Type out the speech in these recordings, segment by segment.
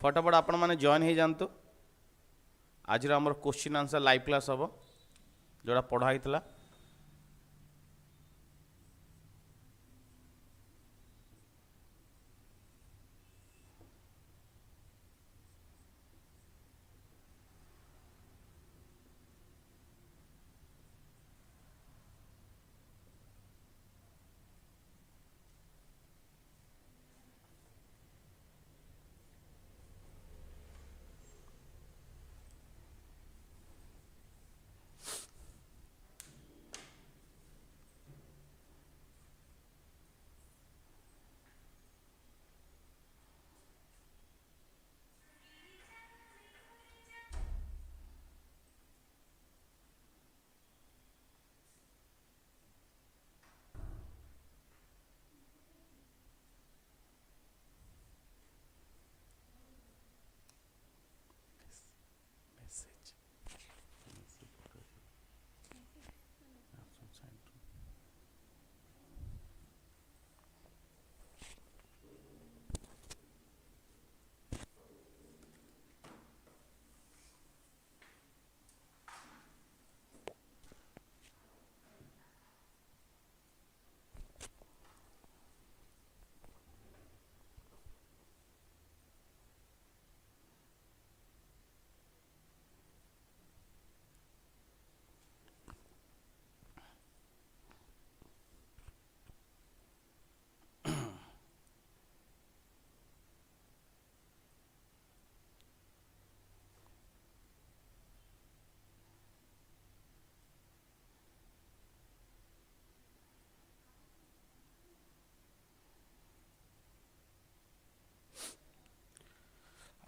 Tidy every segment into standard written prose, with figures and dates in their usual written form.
फटाफट आपण मैंने जॉइन हो जातु आज आमर क्वेश्चन आंसर लाइव क्लास हम जोड़ा पढ़ाई था।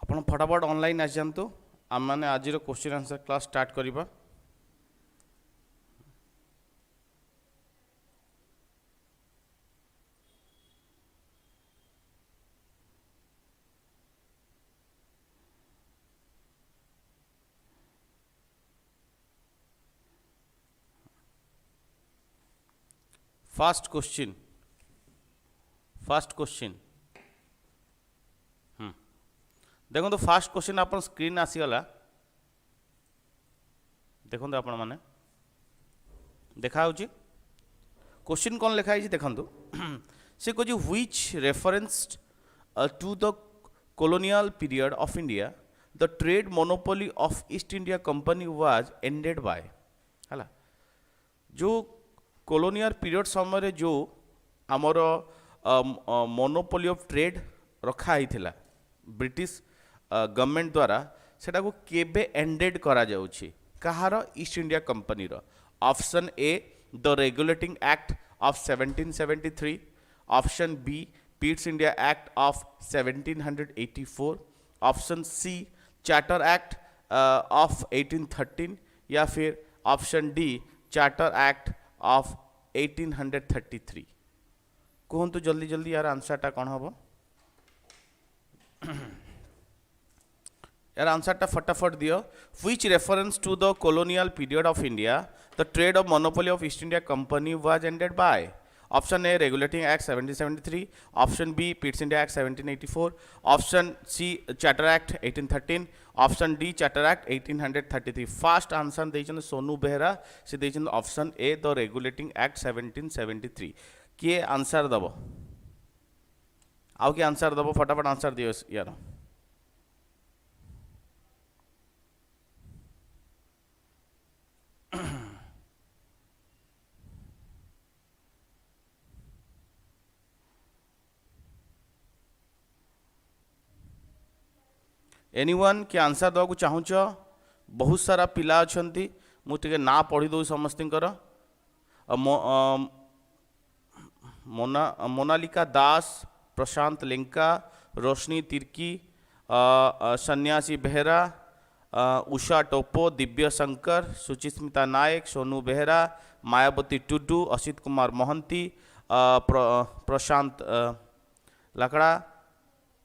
आपण फटाफट ऑनलाइन आ जातु आम मैंने आज क्वेश्चन आंसर क्लास स्टार्ट करिबा। फर्स्ट क्वेश्चन देखो तो फास्ट क्वेश्चन आप स्क्रीन आसीगला देखो आपण मैंने देखा क्वेश्चन कौन लिखाई देखो से कह which reference to the colonial period of India the trade monopoly of East India Company was ended by है जो colonial period समय जो आमर मोनोपोली ऑफ ट्रेड रखाई थिला ब्रिटिश गवर्नमेंट द्वारा सेटा को केबे एंडेड करा जाउछि कहार ईस्ट इंडिया कंपनी रो। Option A the regulating act of 1773, option B Pitt's India act of 1784, option C charter act of 1813 या फिर option D charter act of 1833। कहतु जल्दी जल्दी यार आंसरटा कौन हम यार आंसरटा फटाफट दियो। Which reference to the colonial period of India the trade of monopoly of East India Company was ended by? Option A regulating act 1773, option B Pitt's India act 1784, option C charter act 1813, option D charter act 1833। First answer देइछन सोनू बेहरा से देइछन option A the regulating act 1773। किए answer दब आउ किए answer दब फटाफट answer दियो यार। एनीवन कि आंसर देवा चाहूच बहुत सारा पिला अच्छा मुझे ना पढ़ी दो समस्तर मोनालिका दास, प्रशांत लेंका, रोशनी तिर्की, सन्यासी बेहरा, उषा टोपो, दिव्य शंकर, सुचिस्मिता नायक, सोनू बेहरा, मायावती टुडू, असित कुमार मोहंती, प्रशांत लकड़ा,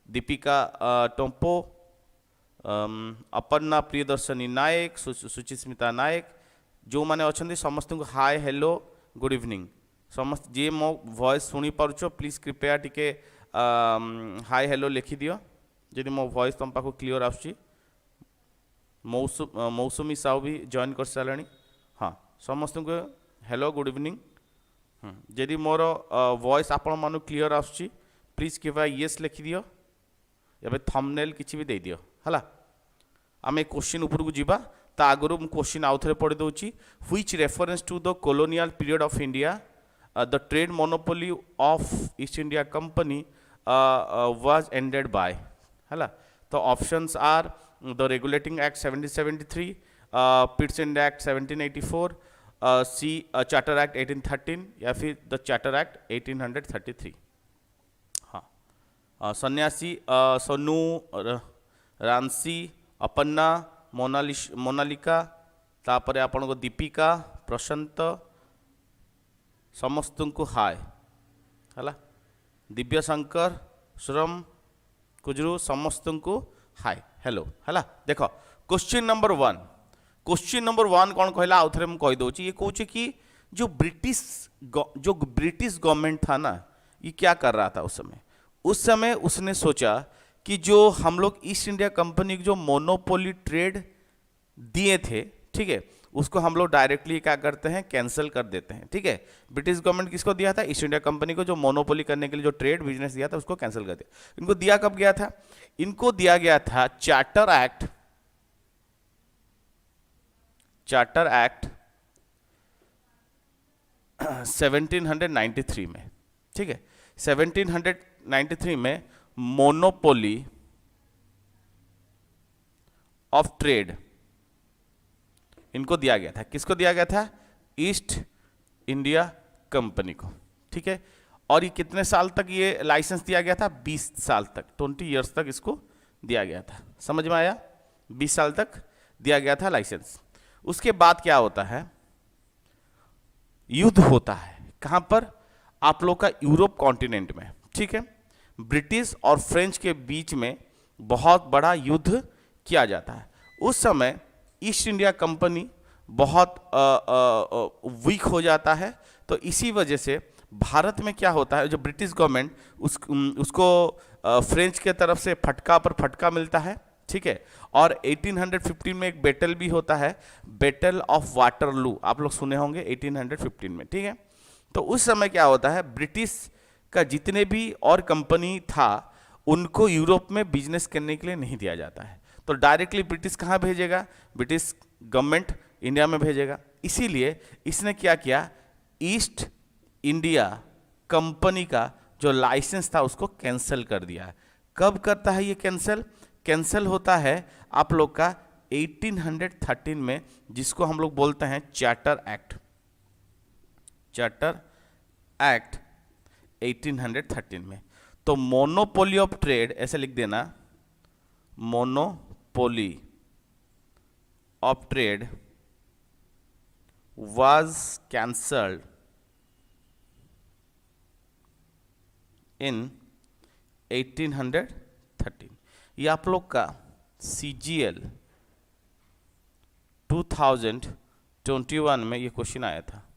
दीपिका टोम्पो, अपर्णा प्रियदर्शनी नायक, सुचिस्मिता नायक जो मैंने अच्छा समस्त को हाय हेलो गुड इवनिंग समस्त जी मो वॉइस शुणी पार्छ प्लीज कृपया टिके हाय हेलो लिखि दियो। जदि मो वॉइस तुम पाखु क्लियर आसुची मौसुमी साहू भी जॉइन कर सारे हाँ समस्त को हेलो गुड इवनिंग जदि मोर वॉइस आपण मानु क्लियर आसुची प्लीज किबा येस लिखि दियो एबे थंबनेल किछि भी दे दियो हला आमे क्वेश्चन ऊपर को जीवा ता आगरु मु क्वेश्चन आउ थरे पढ़ी दउची which reference to the colonial period of India the trade monopoly of East India Company was ended by हला तो options are the regulating act 1773 Pitt's India act 1784 C charter act 1813 या फिर द चार्टर एक्ट 1833 हाँ सन्यासी सोनू रांसी अपन्ना मोनालिका तापरे आपण को दीपिका प्रशांत समस्त को हाय हला दिव्य शंकर श्रम कुजरू समस्त को हाय हेलो हला देख क्वेश्चन नंबर 1 कौन कहला आउ थे मुझे कहीदे ये कहे कि जो ब्रिटिश गवर्नमेंट था ना ये क्या कर रहा था उस समय उसने सोचा कि जो हम लोग ईस्ट इंडिया कंपनी को जो मोनोपोली ट्रेड दिए थे ठीक है उसको हम लोग डायरेक्टली क्या करते हैं कैंसिल कर देते हैं ठीक है ब्रिटिश गवर्नमेंट किसको दिया था ईस्ट इंडिया कंपनी को जो मोनोपोली करने के लिए जो ट्रेड बिजनेस दिया था उसको कैंसिल कर दिया इनको दिया कब गया था इनको दिया गया था चार्टर एक्ट 1793 में ठीक है 1793 में मोनोपोली ऑफ ट्रेड इनको दिया गया था किसको दिया गया था ईस्ट इंडिया कंपनी को ठीक है और ये कितने साल तक ये लाइसेंस दिया गया था 20 साल तक 20 इयर्स तक इसको दिया गया था समझ में आया 20 साल तक दिया गया था लाइसेंस उसके बाद क्या होता है युद्ध होता है कहां पर आप लोग का यूरोप कॉन्टिनेंट में ठीक है ब्रिटिश और फ्रेंच के बीच में बहुत बड़ा युद्ध किया जाता है उस समय ईस्ट इंडिया कंपनी बहुत वीक हो जाता है तो इसी वजह से भारत में क्या होता है जो ब्रिटिश गवर्नमेंट उसको फ्रेंच के तरफ से फटका पर फटका मिलता है ठीक है और 1815 में एक बैटल भी होता है बैटल ऑफ वाटरलू आप लोग सुने होंगे 1815 में ठीक है तो उस समय क्या होता है ब्रिटिश का जितने भी और कंपनी था उनको यूरोप में बिजनेस करने के लिए नहीं दिया जाता है तो डायरेक्टली ब्रिटिश कहाँ भेजेगा ब्रिटिश गवर्नमेंट इंडिया में भेजेगा इसीलिए इसने क्या किया ईस्ट इंडिया कंपनी का जो लाइसेंस था उसको कैंसिल कर दिया कब करता है ये कैंसिल होता है आप लोग का 1813 में जिसको हम लोग बोलते हैं चार्टर एक्ट 1813 में तो मोनोपोली ऑफ ट्रेड ऐसे लिख देना monopoly of trade was cancelled in 1813 ये आप लोग का CGL 2021 में ये क्वेश्चन आया था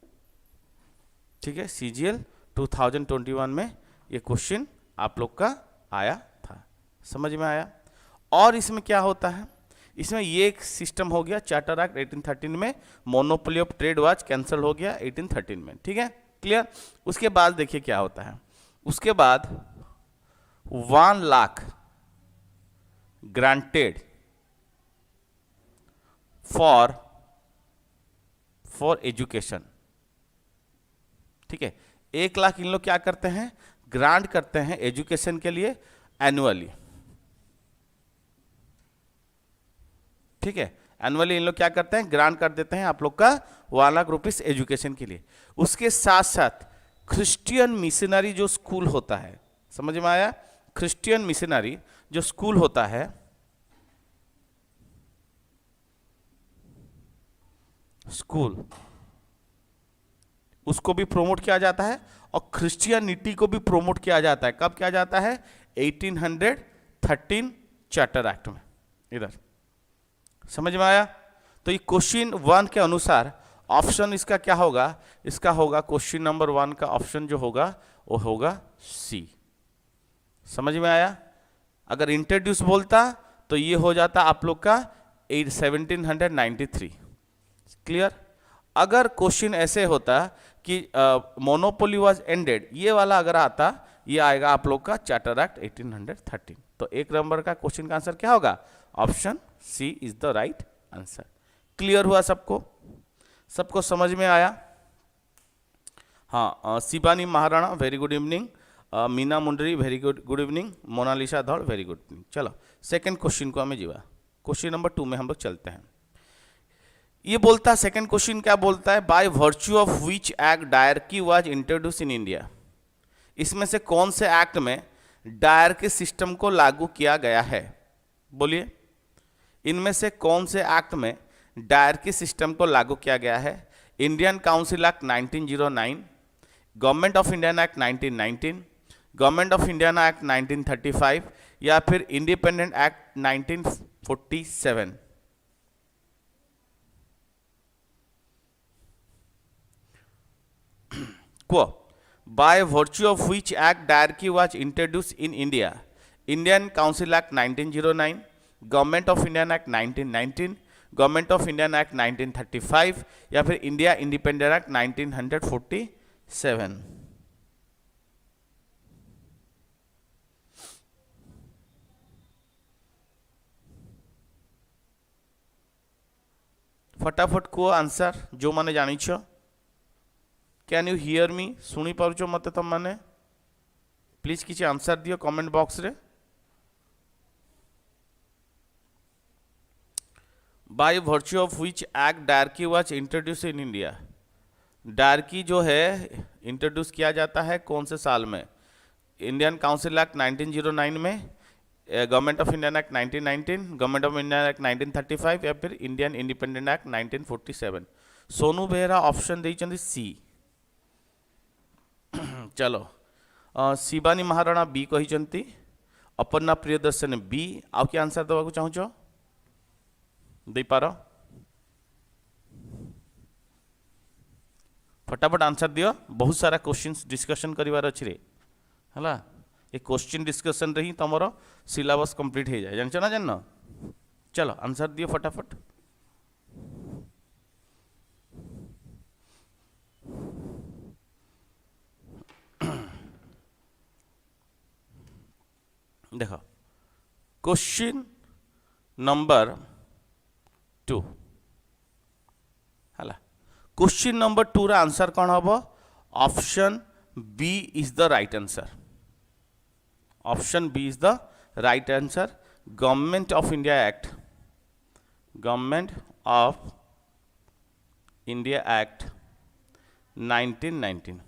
ठीक है CGL 2021 में ये क्वेश्चन आप लोग का आया था समझ में आया और इसमें क्या होता है इसमें ये एक सिस्टम हो गया चार्टर एक्ट 1813 में monopoly of trade was cancel हो गया 1813 में ठीक है क्लियर उसके बाद देखिए क्या होता है उसके बाद 1 लाख ग्रांटेड फॉर एजुकेशन ठीक है 1 लाख इन लोग क्या करते हैं ग्रांट करते हैं एजुकेशन के लिए एनुअली ठीक है एनुअली इन लोग क्या करते हैं ग्रांट कर देते हैं आप लोग का 1 लाख रुपीस एजुकेशन के लिए उसके साथ साथ क्रिश्चियन मिशनरी जो स्कूल होता है समझ में आया क्रिश्चियन मिशनरी जो स्कूल होता है स्कूल उसको भी प्रोमोट किया जाता है और क्रिश्चियनिटी को भी प्रोमोट किया जाता है कब किया जाता है 1813 चार्टर एक्ट में इधर समझ में आया तो ये क्वेश्चन 1 के अनुसार ऑप्शन इसका क्या होगा इसका होगा क्वेश्चन नंबर 1 का ऑप्शन जो होगा वो होगा सी समझ में आया अगर इंट्रोड्यूस बोलता तो ये हो जाता आप लोग का 1793। क्लियर। अगर क्वेश्चन ऐसे होता कि मोनोपोली वाज एंडेड, ये वाला अगर आता, ये आएगा आप लोग का चार्टर एक्ट 1813। तो एक नंबर का क्वेश्चन का आंसर क्या होगा? Option C is the right answer. Clear हुआ सबको? सबको समझ में आया? हाँ, Shibani Maharana very good evening, Meena Mundari very good evening, Monalisa Dhar very good evening. चलो सेकंड क्वेश्चन को हमें जीवा, क्वेश्चन नंबर 2 में हम लोग चलते हैं। ये बोलता है सेकंड क्वेश्चन क्या बोलता है? Bye virtue of which act dyarchy was introduced in India. इसमें से कौन से एक्ट में डायरकी सिस्टम को लागू किया गया है? बोलिए, इनमें से कौन से एक्ट में डायरकी सिस्टम को लागू किया गया है? Indian council act 1909, government of India act 1919, government of India act 1935, या फिर independent act 1947। By virtue of which act diarchy was introduced in India? Indian Council Act 1909, Government of India Act 1919, Government of India Act 1935, या फिर India independent act 1947। फटाफट को answer जो माने जानिछ। Can you hear me? सुनी पारुछ मत तुम माने? प्लीज किसी आंसर दियो कमेंट बॉक्स रे। By virtue of which act dyarchy was introduced in India. Dyarchy जो है इंट्रोड्यूस किया जाता है कौन से साल में? इंडियन काउंसिल एक्ट 1909 में, government of India act 1919, government of India act 1935, या फिर Indian independent act 1947। Sonu Behera option देइछन्ती सी। चलो, शिबानी महाराणा बी कही, अपर्णा प्रियदर्शन बी। आउ कि आंसर देवा चाहूच? दे पार? फटाफट आंसर दियो, बहुत सारा क्वेश्चंस डिस्कशन करिवार अछि रे हला। ये क्वेश्चन डिस्कशन रे ही तमरो सिलेबस कंप्लीट हो जाए, जानछ ना जानना? चलो आंसर दियो फटाफट। देखो क्वेश्चन नंबर 2 है। क्वेश्चन नंबर 2 रा आंसर कौन हम? Option B is the right answer. Option B is the right answer. Government of India act, government of India act 1919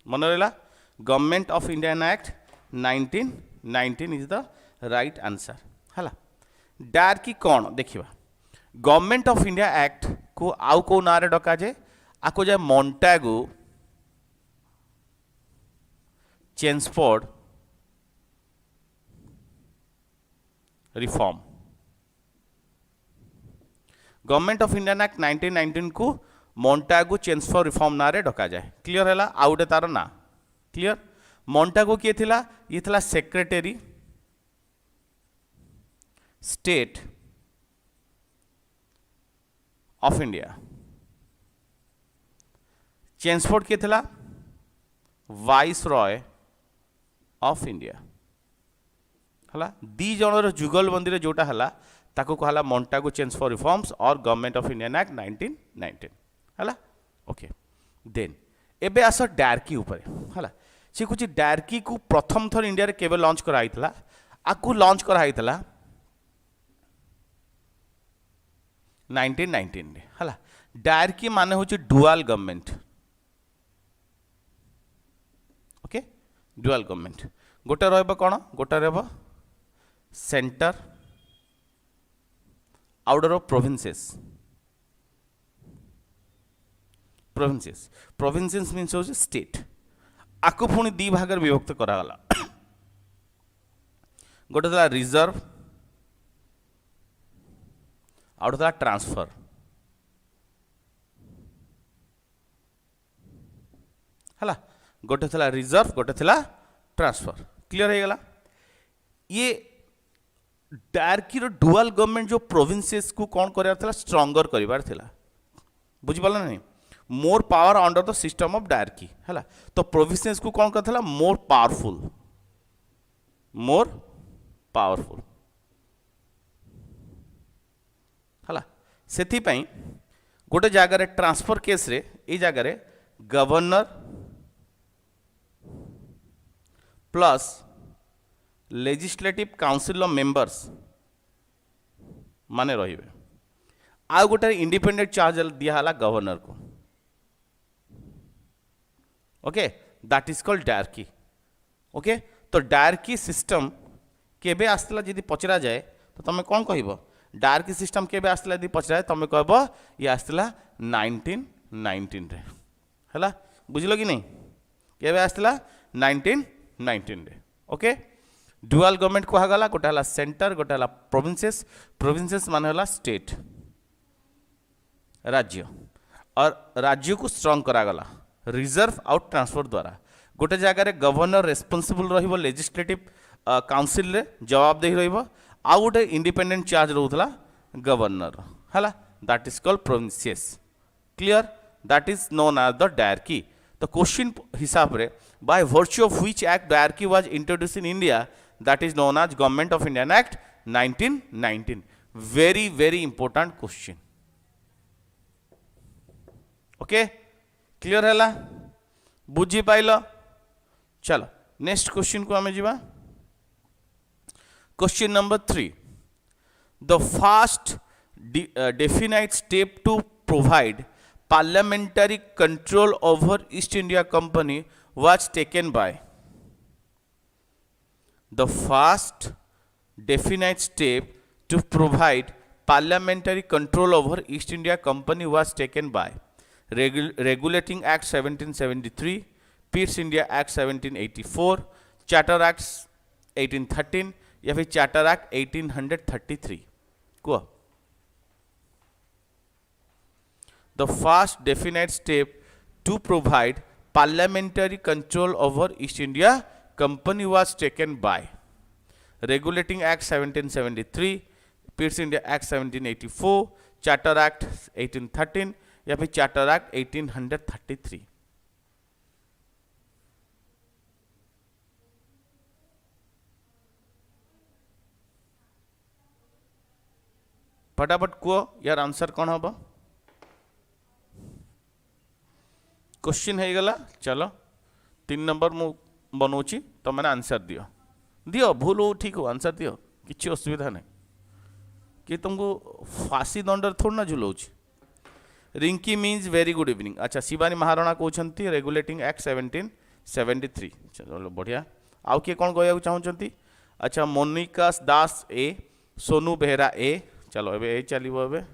मन रहा। Government of Indian act 1919 is the right answer है। Dyarchy कौन देखिए? Government of India act को आउ को ना रे डका जाए? आको जाए मॉन्टेगो, Chelmsford reform. Government of Indian act 1919 को मॉन्टेगो चेम्सफोर्ड रिफॉर्म ना रे डका जाए। क्लियर है? आउ गोटे तार ना क्लियर। मॉन्टेगो किए थिला? ये थिला secretary state of India. Chelmsford किए थिला? वाइस रॉय ऑफ इंडिया हला। दी जनर जुगल बंदी जोटा हला ताको कहला मॉन्टेगो चेम्सफोर्ड रिफॉर्म्स और गवर्नमेंट ऑफ इंडियन एक्ट 1919 हला। ओके, देन एबे आस डायरकी ऊपर हला। से कुछ डायरकी को प्रथम थर इंडिया रे केबे लॉन्च कराई थिला? आकु लॉन्च कराई थिला 1919 रे हला। डायरकी माने होची dual government. Okay, dual government. गोटे रहबो कोन? गोटे रहबो centre outer of provinces. Provinces, provinces means होची स्टेट। आकु पुणी दी भागर विभक्त करागला। गोटे था रिजर्व, आउ गोटे था ट्रांसफर है। गोटे था रिजर्व, गोटे था ट्रांसफर। क्लियर हो गला ये डायरकी रो डुअल गवर्नमेंट जो प्रोविंसेस को कौन करार था स्ट्रंगर करार था बुझिपारा नहीं more power under the system of dyarchy है तो प्रोविंसेस को कौन करता मोर पावरफुल है से गोटे जगार ट्रांसफर केस रे ये जगार governor plus legislative council of members माने रहिबे आ गोटे इंडिपेंडेंट चार्ज दिया गवर्नर को okay that is called dyarchy okay तो डायरकी सिस्टम केबे आसला जदि पचरा जाए तो तुम कौन कहब डायरकी सिस्टम केबे आसला यदि पचरा तुम कहब ये आसला 1919 रे हला बुझलो कि नहीं केबे आसला 1919 रे ओके डुअल गवर्नमेंट कहगला गोटे हला सेंटर गोटे हला प्रोविंसेस माने हला स्टेट राज्य और राज्य को स्ट्रंग करागला रिजर्व आउट ट्रांसफर द्वारा गोटे जगार गवर्नर रेस्पॉन्सिबल रहिबो लेजिस्लेटिव काउंसिल रे जवाबदेही रहिबो आ गोटे इंडिपेंडेंट चार्ज रहउतला गवर्नर हला that is called provinces clear that is known as the dyarchy तो क्वेश्चन हिसाब रे by virtue of which act dyarchy was introduced in India that is known as government of Indian act 1919 very very important question okay clear है बुझी pile चलो next question को आम जा question number 3 the first definite step to provide parliamentary control over East India Company was taken by the first definite step to provide parliamentary control over East India Company was taken by Regulating Act 1773, Peers India Act 1784, Charter Act 1813 या फिर Charter Act 1833 को The first definite step to provide parliamentary control over East India Company was taken by Regulating Act 1773, Peers India Act 1784, Charter Act 1813 या फिर charter act 1833 फटाफट कह यार answer कौन हम क्वेश्चन हो गला चलो 3 नंबर मु बनाऊँगी तो मैंने आंसर दियो भूल हो ठीक हो आंसर दियो किसी असुविधा नहीं कि तुमको फांसी दंड थोड़ा ना झुलाऊँ Rinki means very good evening अच्छा शिवानी महाराणा कहते रेगुलेटिंग एक्ट 1773 चलो बढ़िया आउ किए कौन कहना चाहते अच्छा मोनिका दास ए सोनू बेहरा ए चलो ए चलो ए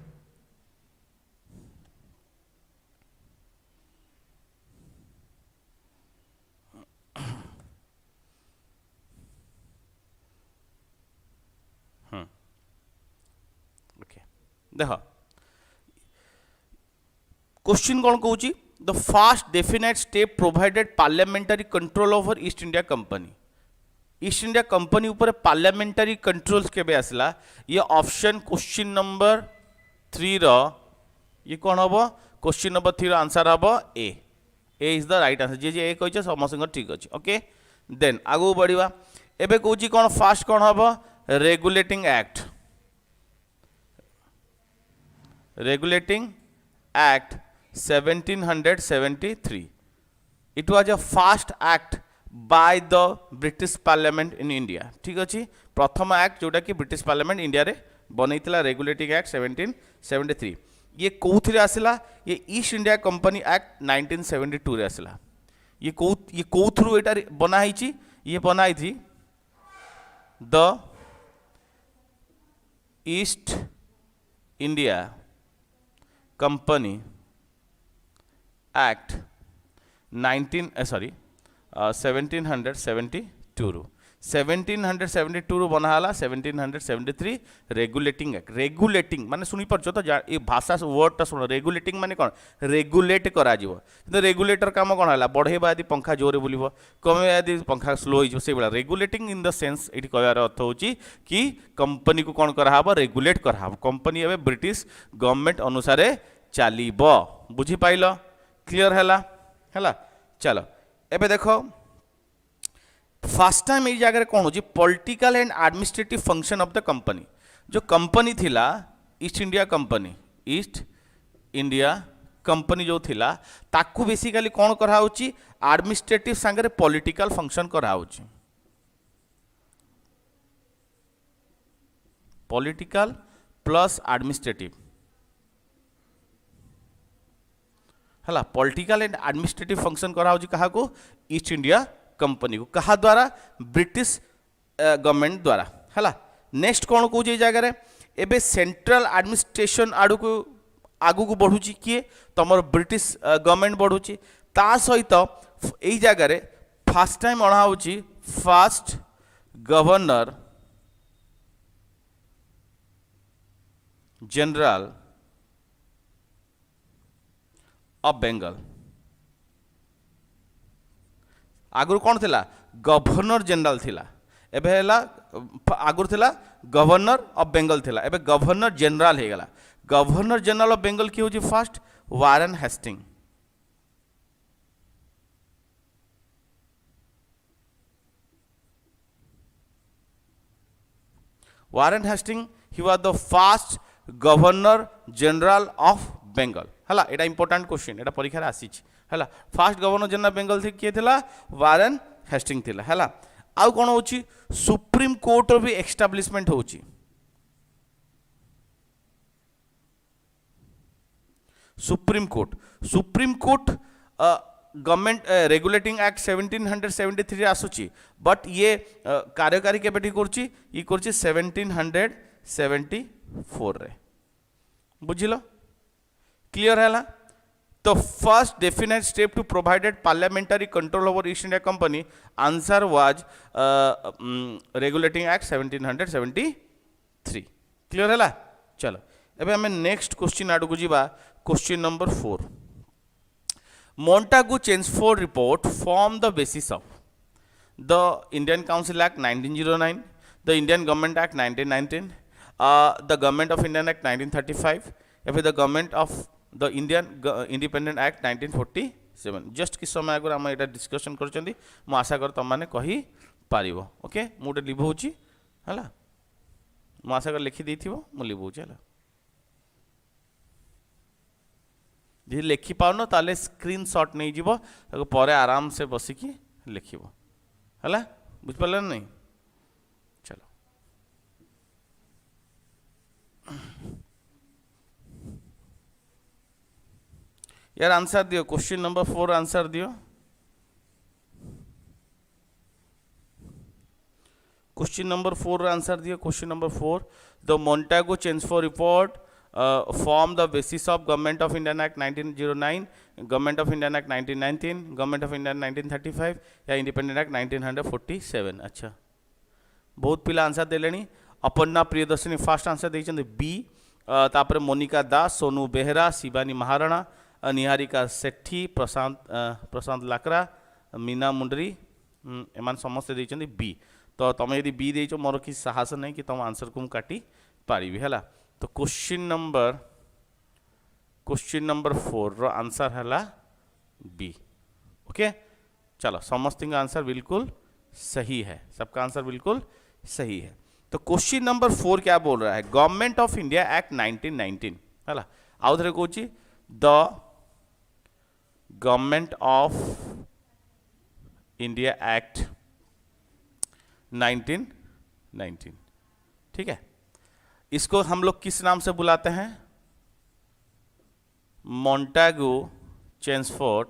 देख क्वेश्चन कौन कहूँ the first definite step provided parliamentary control over East India company east India company ऊपर पार्लियामेंटरी कंट्रोल केबे आसला ये ऑप्शन क्वेश्चन नंबर 3 रो ये कौन हम क्वेश्चन नंबर 3 रो आंसर हम ए इज द राइट आंसर जे ए कह समस्त ठीक अच्छे ओके देन आगू बढ़िया एबे कहूँ कौन फास्ट कौन हम regulating act 1773 it was a first act by the British Parliament in India ठीक अच्छे प्रथम एक्ट जोटा कि ब्रिटिश पार्लियामेंट इंडिया रे बनईला रेगुलेटिंग एक्ट 1773 ये कौन आसला ये ईस्ट इंडिया कंपनी एक्ट 1972 रे आसला ये कौ थ्रू एटा बनाई ये बनाई थी the east India company act 1772 रू 1772 ରୁ बना हला 1773 रेगुलेटिंग एक्ट। रेगुलेटिंग माने सुनी परछो तो ये भाषा वर्ड टा सुनो, रेगुलेटिंग माने कोन रेगुलेट करा जीवो। तो रेगुलेटर काम कोन हला बढ़ेबा यदि पंखा जोरे बुलिबो, कमेबा यदि पंखा स्लो हो से बेला। रेगुलेटिंग इन द सेंस एठी कहबार अर्थ होची कि कंपनी को कोन करा हबो रेगुलेट करा हबो। कंपनी एबे ब्रिटिश गवर्नमेंट अनुसार चलीबो। बुझी पाइलो? क्लियर हैला चलो एबे देखो फास्ट टाइम ये जगह कौन हो political and administrative function of the company. जो कंपनी थिला east India company, east India company जो थिला ताकू बेसिकली कौन करा होची एडमिनिस्ट्रेटिव संगे पॉलिटिकल फंक्शन करा होची। पॉलिटिकल प्लस एडमिनिस्ट्रेटिव हला। पॉलिटिकल एंड एडमिनिस्ट्रेटिव फंक्शन करा होची कहा को ईस्ट इंडिया कंपनी को। कहा द्वारा ब्रिटिश गवर्नमेंट द्वारा हला। नेक्स्ट कौन कौच जगह एबे सेंट्रल एडमिनिस्ट्रेशन आड़ू को आगू को बढ़ुची किए तुम ब्रिटिश गवर्नमेंट बढ़ुची। ता सहित यही जगह फास्ट टाइम अणा होची first governor general of Bengal. आगुर कौन थिला गवर्नर जनरल थिला, एबे हैला आगुर थिला गवर्नर ऑफ बेंगल थिला, एबे गवर्नर जनरल हे गला। गवर्नर जनरल ऑफ बेंगल की होची first Warren Hasting. Warren Hasting he was the first governor general of Bengal हला। एटा इंपोर्टेंट क्वेश्चन, एटा परीक्षा रे आसी छी हला। फर्स्ट गवर्नर जनरल बेंगल थी किए थिला वारेन हेस्टिंग थिला हला। आउ कोन होची सुप्रीम कोर्ट भी एस्टैब्लिशमेंट होची। Supreme court government regulating act 1773 आसुची, बट ये कार्यकारी केबेठी करची ई करची 1774 रे। बुझिलो? क्लियर है? तो first definite step to provided parliamentary control over East India Company answer was regulating act 1773। Clear है? चलो एबे हमें नेक्स्ट क्वेश्चन आड़ को जीवा। Question number 4 Montagu Chelmsford report form the basis of the Indian council act 1909, the Indian government act 1919, the government of Indian act 1935 या फिर the government of the Indian independent act 1947। Just कि समय आगे आम यहाँ डिस्कसन कर आशा कर तुम मैंने कही पार। ओके मुझे लिभौची है मु आशा कर लिखिदी मु लिभौची है। जी लिखि पाउन ताले स्क्रीन शॉट नहीं जीवो ताको परे आराम से बसिकी लिखिबो है। बुझ पारे नहीं? चलो यार आंसर दियो। क्वेश्चन नंबर 4 आंसर दियो। क्वेश्चन नंबर 4 आंसर दियो। Question number 4 the Montagu Chelmsford report form the basis of Government of Indian Act 1909, Government of Indian Act 1919, Government of Indian 1935 या Independent Act 1947। अच्छा बहुत पिला आंसर देलेनी। Aparna Priyadarshini first answer देइछन्ते B, तापर मोनिका दास, सोनू बेहरा, शिवानी महाराणा, निहारिका सेठी, प्रशांत लाकरा, मीना मुंडरी एमान समस्त देइछन्ते बी। तो तुम यदि बी देइछो मोर कि साहस नहीं कि तुम आंसर को काटी पारिबी हैला। तो क्वेश्चन नंबर 4 रो आंसर है बी। ओके चलो समस्त का आंसर बिल्कुल सही है, सबका आंसर बिल्कुल सही है। तो क्वेश्चन नंबर 4 क्या बोल रहा है? गवर्नमेंट ऑफ इंडिया एक्ट 1919 है। आउ थे कौन the government of India act 1919। ठीक है, इसको हम लोग किस नाम से बुलाते हैं? मोंटागु चेम्सफोर्ड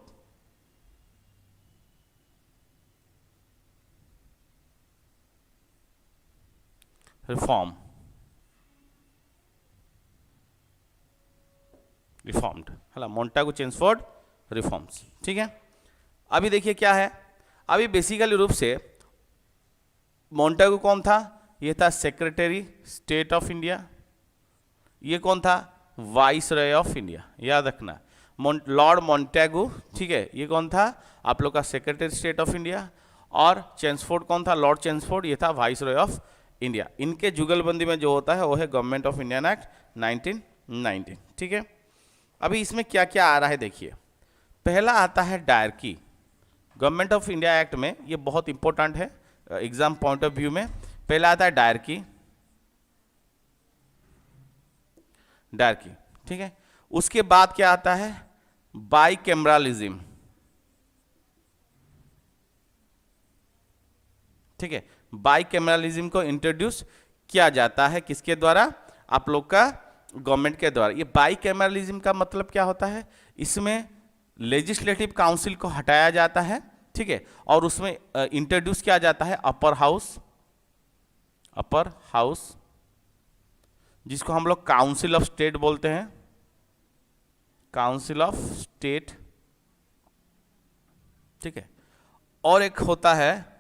रिफॉर्म्ड है। Montagu Chelmsford reforms. ठीक है, अभी देखिए क्या है। अभी बेसिकली रूप से मोंटेगू कौन था? ये था सेक्रेटरी स्टेट ऑफ इंडिया। ये कौन था? वाइसरॉय ऑफ इंडिया, याद रखना। लॉर्ड मोंटेगू, ठीक है, ये कौन था? आप लोग का सेक्रेटरी स्टेट ऑफ इंडिया। और चेम्सफोर्ड कौन था? लॉर्ड चेम्सफोर्ड, ये था वाइसरॉय ऑफ इंडिया। इनके जुगलबंदी में जो होता है वो है गवर्नमेंट ऑफ इंडिया एक्ट 1919, ठीक है। अभी इसमें क्या क्या आ रहा है देखिए। पहला आता है dyarchy. Government of India act में ये बहुत इंपॉर्टेंट है एग्जाम पॉइंट ऑफ व्यू में। पहला आता है डायरकी, डायरकी, ठीक है। उसके बाद क्या आता है? बाइकैमरलिज्म, ठीक है। बाइकैमरलिज्म को इंट्रोड्यूस किया जाता है किसके द्वारा? आप लोग का गवर्नमेंट के द्वारा। ये बाइकैमरलिज्म का मतलब क्या होता है? इसमें लेजिस्लेटिव काउंसिल को हटाया जाता है, ठीक है, और उसमें इंट्रोड्यूस किया जाता है अपर हाउस, जिसको हम लोग काउंसिल ऑफ स्टेट बोलते हैं, काउंसिल ऑफ स्टेट, ठीक है। और एक होता है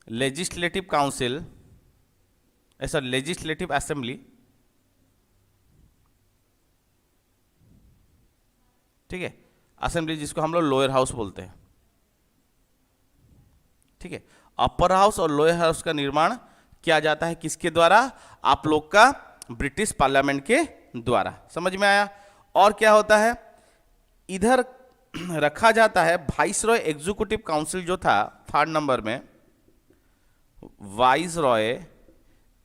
लेजिस्लेटिव काउंसिल, ऐसा लेजिस्लेटिव असेंबली, ठीक है, असेंबली जिसको हम लोग लोअर हाउस बोलते हैं, ठीक है। अपर हाउस और लोअर हाउस का निर्माण किया जाता है किसके द्वारा? आप लोग का ब्रिटिश पार्लियामेंट के द्वारा। समझ में आया? और क्या होता है? इधर रखा जाता है वाइसरॉय एग्जीक्यूटिव काउंसिल जो था 3rd नंबर में, वाइसरॉय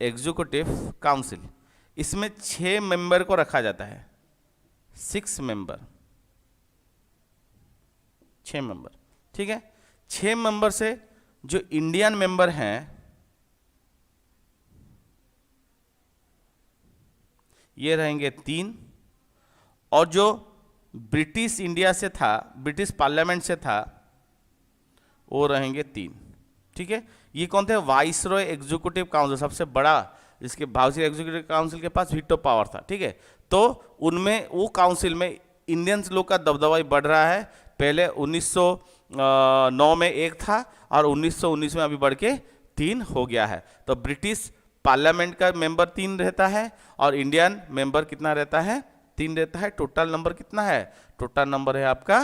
एग्जीक्यूटिव काउंसिल। इसमें 6 मेंबर को रखा जाता है, 6 मेंबर, 6 मेंबर, ठीक है। 6 मेंबर से जो इंडियन मेंबर हैं ये रहेंगे 3, और जो ब्रिटिश इंडिया से था, ब्रिटिश पार्लियामेंट से था, वो रहेंगे 3, ठीक है। ये कौन थे? वाइसरॉय एग्जीक्यूटिव काउंसिल, सबसे बड़ा, जिसके वाइसरॉय एग्जीक्यूटिव काउंसिल के पास वीटो पावर था, ठीक है। तो उनमें, वो काउंसिल में इंडियंस लोग का दबदबा बढ़ रहा है। पहले 1909 में 1 था और 1919 में अभी बढ़ के 3 हो गया है। तो ब्रिटिश पार्लियामेंट का मेंबर 3 रहता है और इंडियन मेंबर कितना रहता है? 3 रहता है। टोटल नंबर कितना है? टोटल नंबर है आपका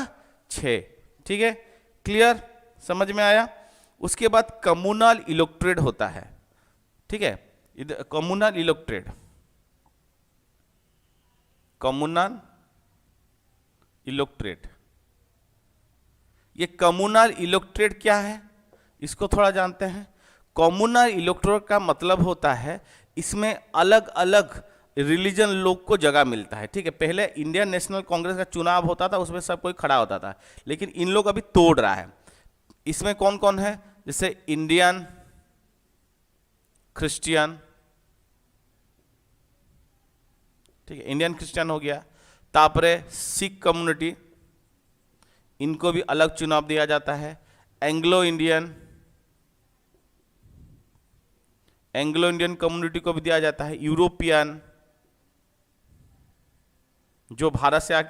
6, ठीक है। क्लियर? समझ में आया? उसके बाद कम्युनल इलेक्टोरेट होता है, ठीक है। इधर कम्युनल इलेक्टोरेट, कम्युनल इलेक्टोरेट, ये कम्युनल इलेक्टोरेट क्या है इसको थोड़ा जानते हैं। कम्युनल इलेक्टोरेट का मतलब होता है इसमें अलग अलग रिलीजन लोग को जगह मिलता है, ठीक है। पहले इंडियन नेशनल कांग्रेस का चुनाव होता था, उसमें सब कोई खड़ा होता था, लेकिन इन लोग अभी तोड़ रहा है। इसमें कौन कौन है? जैसे इंडियन क्रिश्चियन, ठीक है, इंडियन क्रिश्चियन हो गया। तापरे सिख कम्युनिटी, इनको भी अलग चुनाव दिया जाता है। एंग्लो इंडियन कम्युनिटी को भी दिया जाता है। यूरोपियन, जो भारत से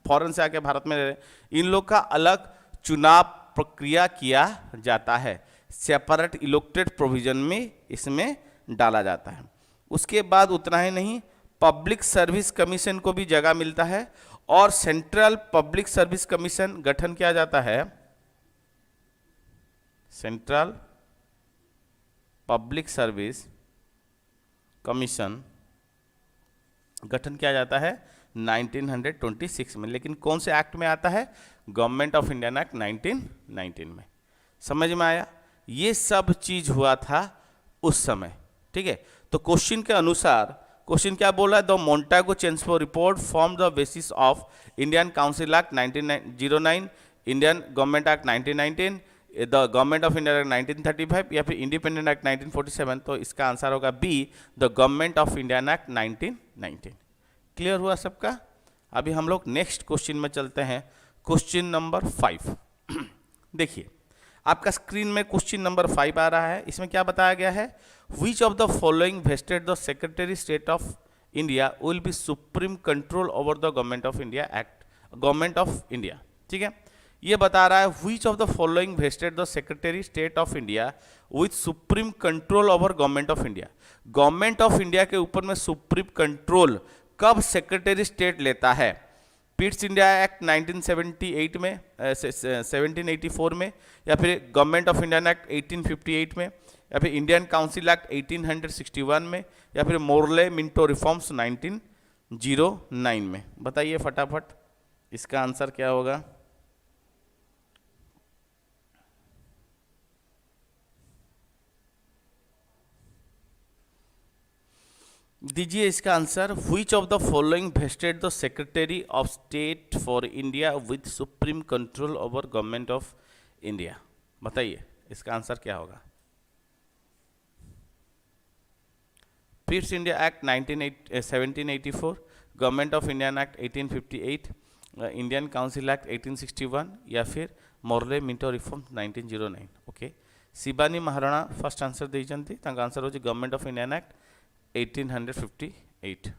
फॉरेन से आके भारत में रह रहे, इन लोग का अलग चुनाव प्रक्रिया किया जाता है। सेपरेट इलेक्टेड प्रोविजन में इसमें डाला जाता है। उसके बाद उतना ही नहीं, पब्लिक सर्विस कमीशन को भी जगह मिलता है और सेंट्रल पब्लिक सर्विस कमीशन गठन किया जाता है। सेंट्रल पब्लिक सर्विस कमीशन गठन किया जाता है 1926 में। लेकिन कौन से एक्ट में आता है? गवर्नमेंट ऑफ इंडिया एक्ट 1919 में। समझ में आया? ये सब चीज हुआ था उस समय, ठीक है। तो क्वेश्चन के अनुसार, क्वेश्चन क्या बोल रहा है? The Montagu Chelmsford report form the basis of Indian council act 1909, Indian government act 1919, the government of India act 1935 या फिर इंडिपेंडेंट एक्ट 1947। तो इसका आंसर होगा B, the government of India act 1919। Clear हुआ सबका? अभी हम लोग नेक्स्ट क्वेश्चन में चलते हैं, क्वेश्चन नंबर 5। देखिए आपका स्क्रीन में क्वेश्चन नंबर 5 आ रहा है। इसमें क्या बताया गया है? Which of the following vested the secretary state of India will be supreme control over the government of India act, government of India, ठीक है। ये बता रहा है which of the following vested the secretary state of India with supreme control over government of India. Government of India के ऊपर में supreme control कब सेक्रेटरी स्टेट लेता है? पिट्स इंडिया एक्ट 1978 में 1784 में, या फिर गवर्नमेंट ऑफ इंडिया एक्ट 1858 में, या फिर इंडियन काउंसिल एक्ट 1861 में, या फिर मोरले मिंटो रिफॉर्म्स 1909 में। बताइए फटाफट इसका आंसर क्या होगा? दीजिए इसका answer. Which of the following vested the secretary of state for India with supreme control over government of India? बताइए इसका आंसर क्या होगा? Pitt's India act 1784, government of India act 1858, Indian council act 1861, या फिर Morley Minto reform 1909। Okay, Shivani Maharana first answer देइचंती, तांका answer होची government of India act 1858।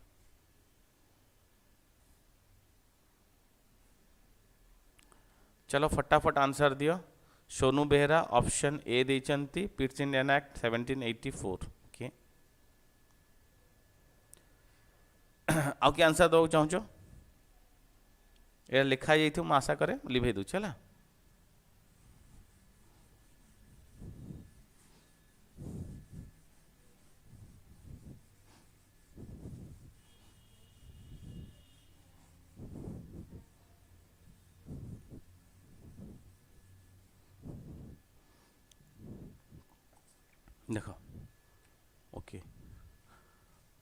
चलो फटाफट आंसर दियो। सोनू बेहरा ऑप्शन ए देइचंती, पिट्स इंडिया एक्ट 1784। ओके, आउ कि आंसर दो चाहूँ? ये लिखा जाइए मैं आशा करे लिभे दूँ। चला देखो। Okay,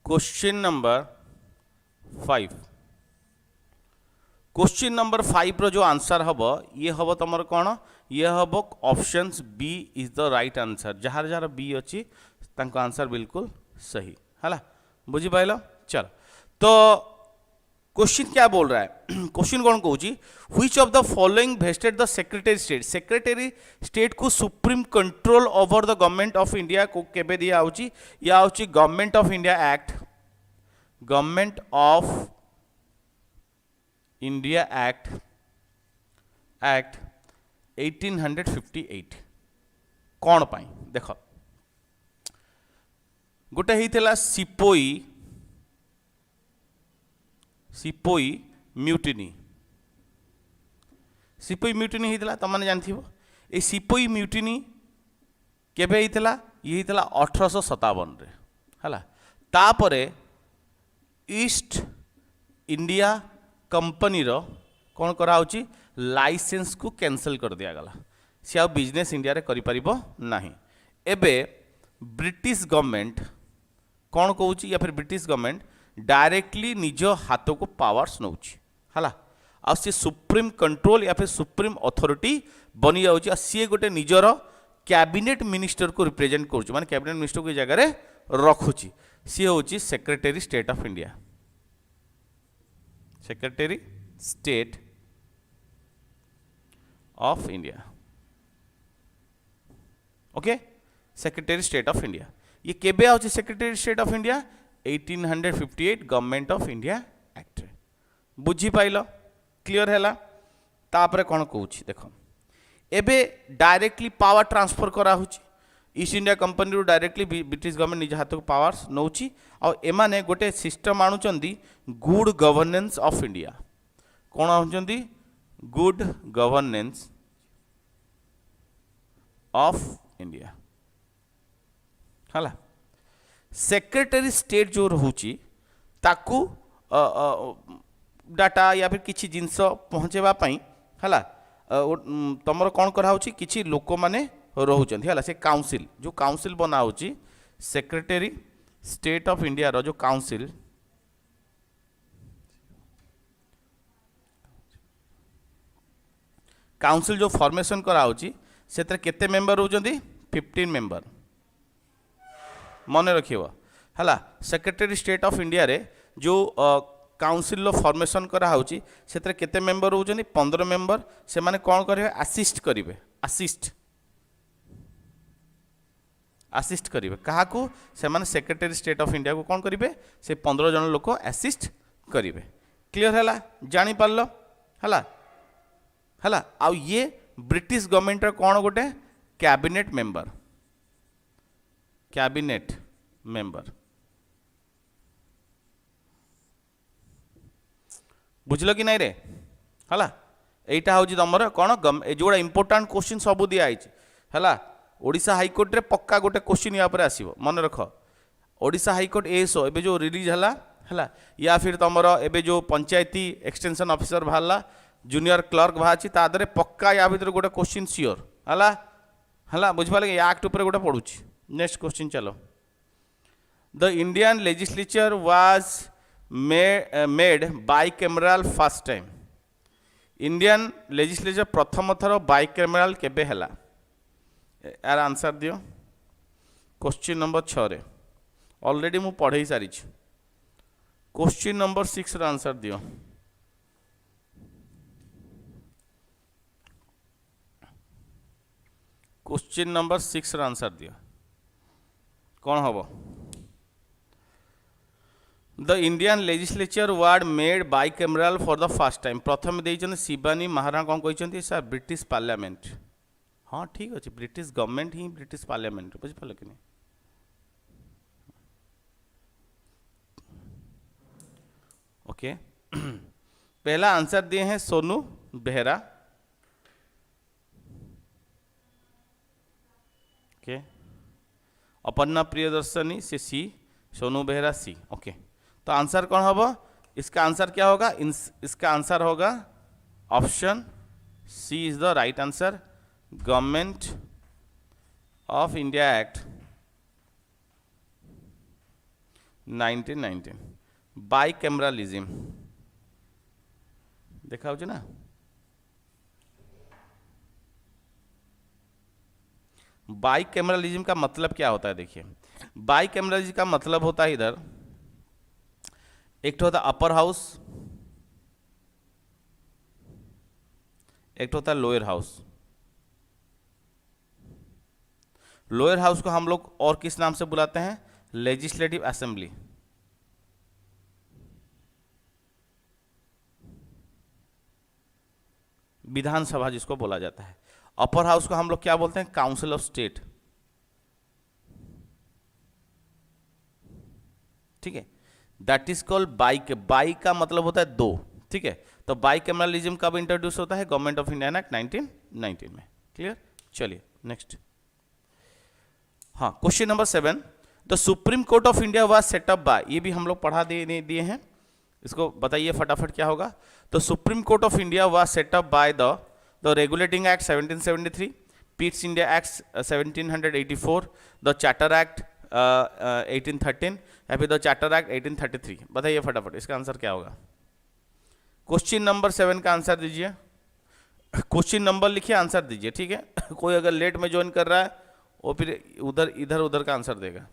question number 5। Question number 5 रो जो आंसर हम ये हम तुम कौन? ये हम options B is the right answer. जार जार बी अच्छी तांको आंसर बिल्कुल सही है। बुझी पाइल? चलो तो क्वेश्चन क्या बोल रहा है? क्वेश्चन कौन कहूँ? Which of the following vested the secretary state? Secretary state को supreme control over the government of India को केबे दिया होची? या होची government of India act, government of India act 1858। कौन पाई? देख, गोटे ही सिपोई म्यूटिनी। सिपोई म्यूटिनी होता तुमने जानथिबो। ए सिपोई म्यूटिनी केबे होता? ये होता 1857 रे हला। तापरे ईस्ट इंडिया कंपनी रो कौन करा होची? लाइसेंस को कैंसल कर दिया गला। सी आ बिजनेस इंडिया रे करि परिबो नाही। एबे ब्रिटिश गवर्नमेंट कौन कहूची? या फिर ब्रिटिश गवर्नमेंट डायरेक्टली निज हाथ को पावर्स नौची हला। आ सी सुप्रीम कंट्रोल या फिर सुप्रीम अथॉरिटी बनी जाउची। आ सी गोटे निजर कैबिनेट मिनिस्टर को रिप्रेजेंट करूची, माने कैबिनेट मिनिस्टर को जगह रे रखुची। सी होची secretary state of India. Secretary state of India. Okay, secretary state of India ये केबे आउची? Secretary state of India 1858 government of India act. बुझी पाइल? क्लियर है? तापरे कौन कहूँ? देख, एबे डायरेक्टली पावर ट्रांसफर करा होची। ईस्ट इंडिया कंपनी रू डायरेक्टली ब्रिटिश गवर्नमेंट निज हाथ को पावर्स नौची। आ एमाने गोटे सिस्टम आणुचंदी गुड गवर्नेंस ऑफ इंडिया। कौन आणुचंदी? गुड गवर्नेंस ऑफ इंडिया हला। सेक्रेटरी स्टेट जो रोची ताकू डाटा या फिर किसी जिनस पहुँचेबा पई हला तुमर कौन करा होची? किछि लोक माने रोचंती हला। से काउंसिल जो काउंसिल बना होची सेक्रेटरी स्टेट ऑफ इंडिया रो जो काउंसिल काउंसिल जो फॉर्मेशन करा होची सेतरे केते मेंबर होचंती? 15 मेंबर। मन रखियो हला। सेक्रेटरी स्टेट ऑफ इंडिया रे जो काउंसिल लो फॉर्मेशन करा होची सेतरे केते मेंबर होचंती? 15 मेंबर। से माने कौन करिवे? असिस्ट करिवे। असिस्ट करिवे काहाकू? से माने सेक्रेटरी स्टेट ऑफ इंडिया को कौन करिवे? से 15 जन लोक असिस्ट करिवे। क्लियर हैला? जानि पारलो हला है। आउ ये ब्रिटिश गवर्नमेंट कौन गोटे कैबिनेट मेंबर, कैबिनेट मेंबर, बुझल कि नहीं रे, है। এইটা হচ্ছে তোমার কোণ যেগুলা ইম্পর্টাট কোশ্চিন সবু দিয়া হয়েছে হ্যাঁ। ওড়িশা হাইকোর্টে পক্কা গোটে কোশ্চিন या पर আসব মনে रख। ओडिशा हाईकोर्ट एएसओ एबे जो रिलीज है या फिर तुम एबे जो पंचायती एक्सटेंशन ऑफिसर बाहर जूनियर क्लर्क बाहर तादरे पक्का या भीतर गोटे क्वेश्चन सियोर है बुझिपारे एक्ट उपर गोटे पढ़ू। नेक्स्ट क्वेश्चन चलो। The Indian legislature was made bicameral first time. Indian legislature प्रथम थर बाइकैमराल केबे हैला, यार आंसर दियो। क्वेश्चन नंबर 6 रे ऑलरेडी मु पढ़े सारी। क्वेश्चन नंबर 6 रा आंसर दियो। क्वेश्चन नंबर 6 रा आंसर दियो कौन हम। द इंडियन लेजिस्लेचर वार्ड made bicameral for the first time. प्रथम देइछन शिवानी महाराणा कौन कहते सर ब्रिटिश पार्लियामेंट। हाँ ठीक अच्छे ब्रिटिश गवर्नमेंट ही ब्रिटिश पार्लियामेंट बुझिपाल कि नहीं। ओके पहला आंसर दिए हैं सोनू बेहरा। ओके अपर्णा प्रियदर्शनी से C, Sonu Behera C. Okay तो आंसर कौन होगा, इसका आंसर क्या होगा, इसका आंसर होगा option C is the right answer. Government of India act 1919 bicameralism देखा हो ना। बाइकैमरालिज्म का मतलब क्या होता है, देखिए बाइकैमरालिज्म का मतलब होता है इधर एक तो होता है अपर हाउस, एक तो होता है लोअर हाउस। लोअर हाउस को हम लोग और किस नाम से बुलाते हैं, लेजिस्लेटिव असेंबली। विधानसभा जिसको बोला जाता है। अपर हाउस को हम लोग क्या बोलते हैं, काउंसिल ऑफ स्टेट। ठीक है that is called bike. Bike का मतलब होता है दो। ठीक है तो बाइकैमरालिज्म कब इंट्रोड्यूस होता है, गवर्नमेंट ऑफ इंडिया एक्ट 1919 में। क्लियर चलिए नेक्स्ट। हाँ question number 7 the supreme court of India was set up by. ये भी हम लोग पढ़ा दिए हैं, इसको बताइए फटाफट क्या होगा। तो supreme court of India was set up by the regulating act 1773, Pitt's India act 1784, the charter act 1813 या फिर द चार्टर एक्ट 1833। बताइए फटाफट इसका आंसर क्या होगा। क्वेश्चन नंबर 7 का आंसर दीजिए। क्वेश्चन नंबर लिखिए आंसर दीजिए। ठीक है कोई अगर लेट में ज्वाइन कर रहा है वो फिर इधर उधर का आंसर देगा।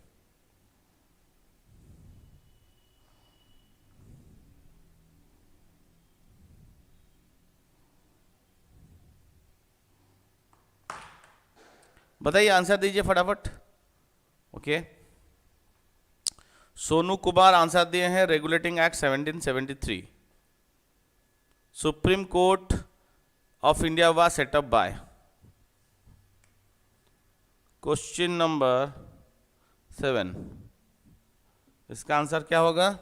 बताइए आंसर दीजिए फटाफट। ओके सोनू कुमार आंसर दिए हैं regulating act 1773। Supreme court of India was set up by. Question number 7 इसका आंसर क्या होगा।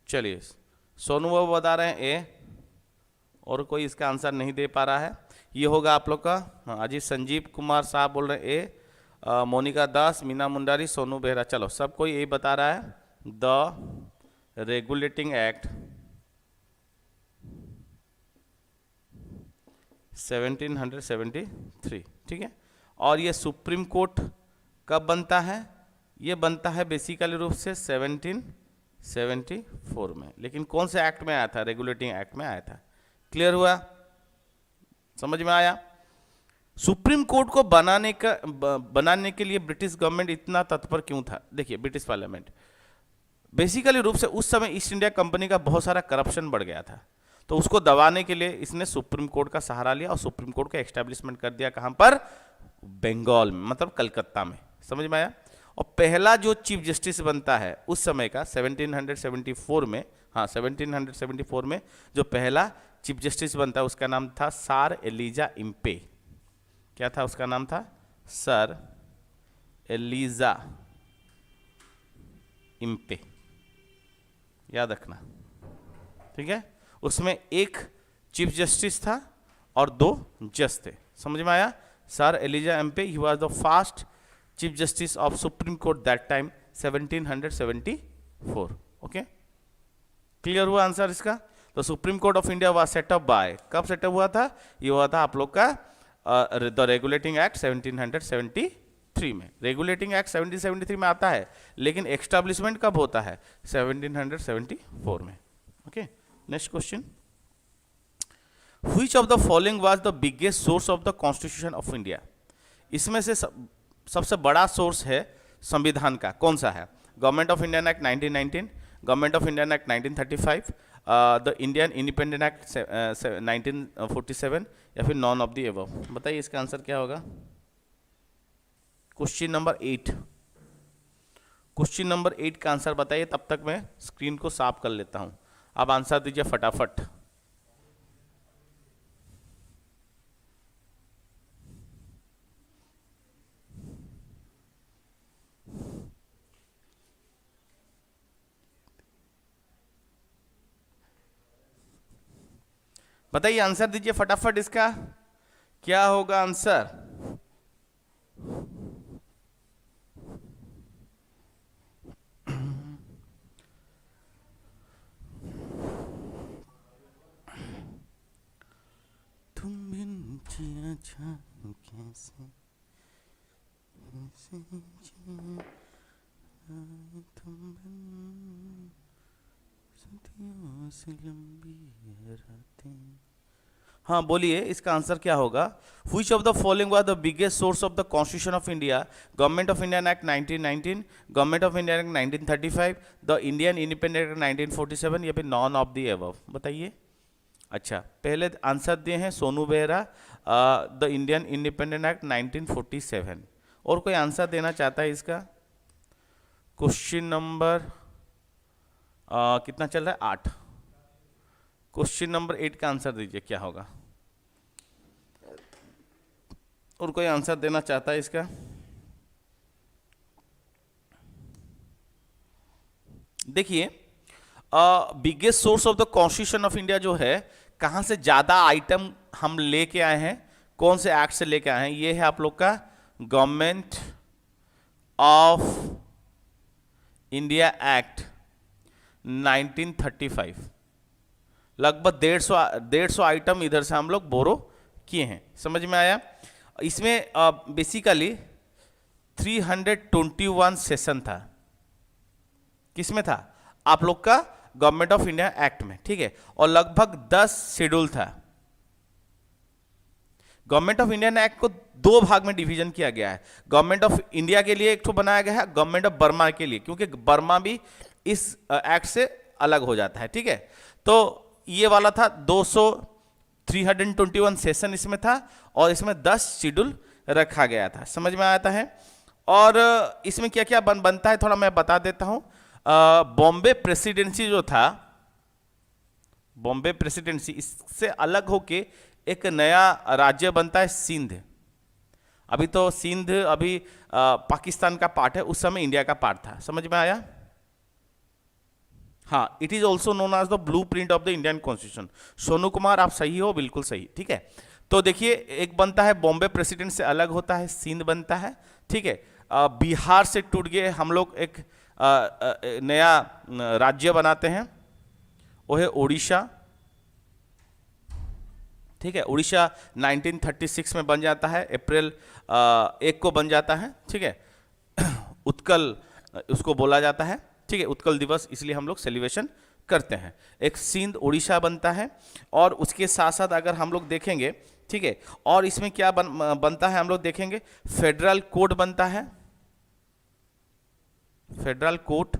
चलिए सोनू बाबू बता रहे हैं ए, और कोई इसका आंसर नहीं दे पा रहा है। ये होगा आप लोग का। अजीत संजीव कुमार साहब बोल रहे हैं ए, मोनिका दास, मीना मुंडारी, सोनू बेहरा। चलो सब कोई यही बता रहा है द रेगुलेटिंग एक्ट 1773। ठीक है और ये सुप्रीम कोर्ट कब बनता है, ये बनता है बेसिकली रूप से 1774 में। लेकिन कौन से एक्ट में आया था, रेगुलेटिंग एक्ट में आया था। क्लियर हुआ, समझ में आया। सुप्रीम कोर्ट को बनाने के लिए ब्रिटिश गवर्नमेंट इतना तत्पर क्यों था। देखिए ब्रिटिश पार्लियामेंट बेसिकली रूप से उस समय ईस्ट इंडिया कंपनी का बहुत सारा करप्शन बढ़ गया था, तो उसको दबाने के लिए इसने सुप्रीम कोर्ट का सहारा लिया और सुप्रीम कोर्ट का एस्टैब्लिशमेंट कर दिया। कहां पर, बंगाल में, मतलब कलकत्ता में। समझ में आया। और पहला जो चीफ जस्टिस बनता है उस समय का 1774 में, हाँ 1774 में जो पहला चीफ जस्टिस बनता है उसका नाम था सर एलिजा इम्पे। क्या था उसका नाम था? सर एलिजा इम्पे, याद रखना, ठीक है। उसमें एक चीफ जस्टिस था और 2 जज थे, समझ में आया? Sir Elijah Impey, he was the first chief justice of supreme court that time 1774। Okay, clear हुआ आंसर इसका? तो supreme court of India was set up by, कब सेटअप हुआ था? ये हुआ था आप लोग का द रेगुलेटिंग एक्ट 1773 में। रेगुलेटिंग एक्ट 1773 में आता है, लेकिन एस्टैब्लिशमेंट कब होता है? 1774 में। Okay, next question, which of the following was the biggest source of the constitution of India? इसमें से सबसे बड़ा सोर्स है संविधान का, कौन सा है? Government of Indian act 1919, government of Indian act 1935, the Indian independent act 1947, या फिर नॉन ऑफ द एबव? बताइए इसका आंसर क्या होगा? क्वेश्चन नंबर 8, क्वेश्चन नंबर 8 का आंसर बताइए, तब तक मैं स्क्रीन को साफ कर लेता हूं। आप आंसर दीजिए फटाफट। बताइए, आंसर दीजिए फटाफट, इसका क्या होगा आंसर? तुम बिन जिया जाऊं कैसे, कैसे जिया तुम बिन, सदियों से लंबी है रातें। हाँ बोलिए, इसका आंसर क्या होगा? Which of the following was the biggest source of the constitution of India? Government of Indian act 1919, government of Indian act 1935, the Indian independent act 1947, या फिर नॉन ऑफ द एबव? बताइए। अच्छा, पहले आंसर दिए हैं Sonu Behera, the Indian independent act 1947। और कोई answer देना चाहता है इसका? क्वेश्चन नंबर कितना चल रहा है? 8। क्वेश्चन नंबर 8 का आंसर दीजिए, क्या होगा? और कोई आंसर देना चाहता है इसका? देखिए, biggest source of the constitution of India जो है, कहां से ज्यादा आइटम हम लेके आए हैं, कौन से एक्ट से लेके आए हैं? ये है आप लोग का गवर्नमेंट ऑफ इंडिया एक्ट 1935। लगभग 150 आइटम इधर से हम लोग बोरो किए हैं, समझ में आया? इसमें बेसिकली 321 सेशन था। किसमें था? आप लोग का गवर्नमेंट ऑफ इंडिया एक्ट में, ठीक है। और लगभग 10 शेड्यूल था। गवर्नमेंट ऑफ इंडियन एक्ट को 2 भाग में डिवीजन किया गया है। गवर्नमेंट ऑफ इंडिया के लिए एक ठो बनाया गया है, गवर्नमेंट ऑफ बर्मा के लिए, क्योंकि बर्मा भी इस एक्ट से अलग हो जाता है, ठीक है। तो ये वाला था 321 सेशन इसमें था, और इसमें 10 शेड्यूल रखा गया था, समझ में आता है? और इसमें क्या क्या बनता है थोड़ा मैं बता देता हूं। बॉम्बे प्रेसिडेंसी जो था, बॉम्बे प्रेसिडेंसी, इससे अलग होके एक नया राज्य बनता है सिंध। अभी तो सिंध अभी पाकिस्तान का पार्ट है, उस समय इंडिया का पार्ट था, समझ में आया? हाँ, it is also known as the blueprint of the Indian constitution. Sonu Kumar, आप सही हो, बिल्कुल सही, ठीक है। तो देखिए, एक बनता है बॉम्बे प्रेसिडेंट से अलग होता है सिंध बनता है, ठीक है। बिहार से टूट गए हम लोग, एक नया राज्य बनाते हैं, वो है उड़ीसा, ठीक है। उड़ीसा 1936 में बन जाता है, अप्रैल 1 को बन जाता है, ठीक है। उत्कल उसको बोला जाता है, ठीक है। उत्कल दिवस इसलिए हम लोग सेलिब्रेशन करते हैं। एक सिंध उड़ीसा बनता है, और उसके साथ साथ अगर हम लोग देखेंगे, ठीक है, और इसमें क्या बनता है हम लोग देखेंगे, फेडरल कोड बनता है, फेडरल कोड,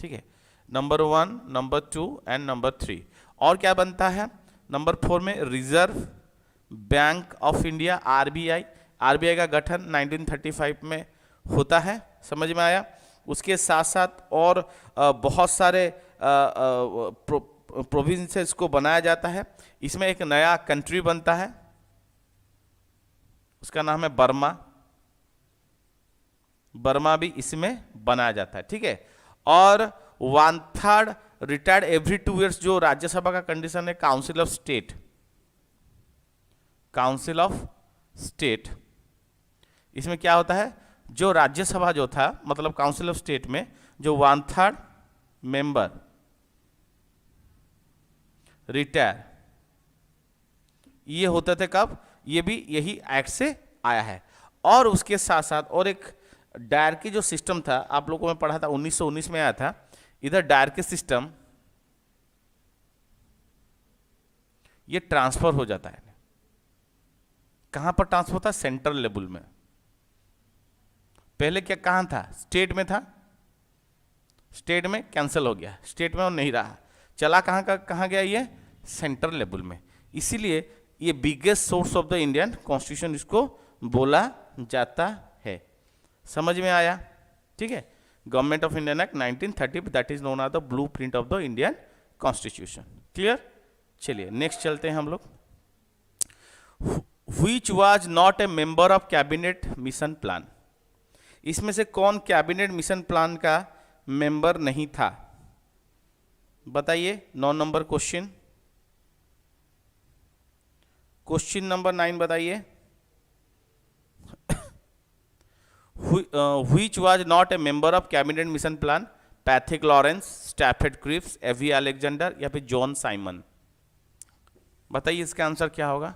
ठीक है, नंबर 1, नंबर 2 एंड नंबर 3। और क्या बनता है नंबर 4 में? Reserve bank of India, RBI. RBI का गठन 1935 में होता है, समझ में आया? उसके साथ साथ और बहुत सारे प्रोविंसेस को बनाया जाता है। इसमें एक नया कंट्री बनता है, उसका नाम है बर्मा। बर्मा भी इसमें बनाया जाता है, ठीक है। और 1/3 रिटायर्ड एवरी 2 years, जो राज्यसभा का कंडीशन है council of state. Council of state, इसमें क्या होता है, जो राज्यसभा जो था, मतलब काउंसिल ऑफ स्टेट में जो 1/3 मेंबर रिटायर, ये होते थे कब, ये भी यही एक्ट से आया है। और उसके साथ साथ और एक डायरकी जो सिस्टम था, आप लोगों को मैं पढ़ा था 1919 में आया था। इधर डायरकी सिस्टम ये ट्रांसफर हो जाता है। कहां पर ट्रांसफर होता है, सेंट्रल लेवल में। पहले क्या कहां था, स्टेट में था, स्टेट में कैंसिल हो गया, स्टेट में और नहीं रहा, चला कहां गया, ये सेंट्रल लेवल में। इसीलिए ये biggest source of the Indian constitution इसको बोला जाता है। समझ में आया, ठीक है। Government of Indian act 1930, that is known as the blueprint of the Indian constitution. Clear, चलिए नेक्स्ट चलते हैं हम लोग। Which was not a member of cabinet mission plan, इसमें से कौन कैबिनेट मिशन प्लान का मेंबर नहीं था, बताइए। 9 नंबर क्वेश्चन, क्वेश्चन नंबर 9 बताइए। Which was not a member of cabinet mission plan, Pethick Lawrence, Stafford Cripps, A V Alexander या फिर जॉन साइमन। बताइए इसका आंसर क्या होगा।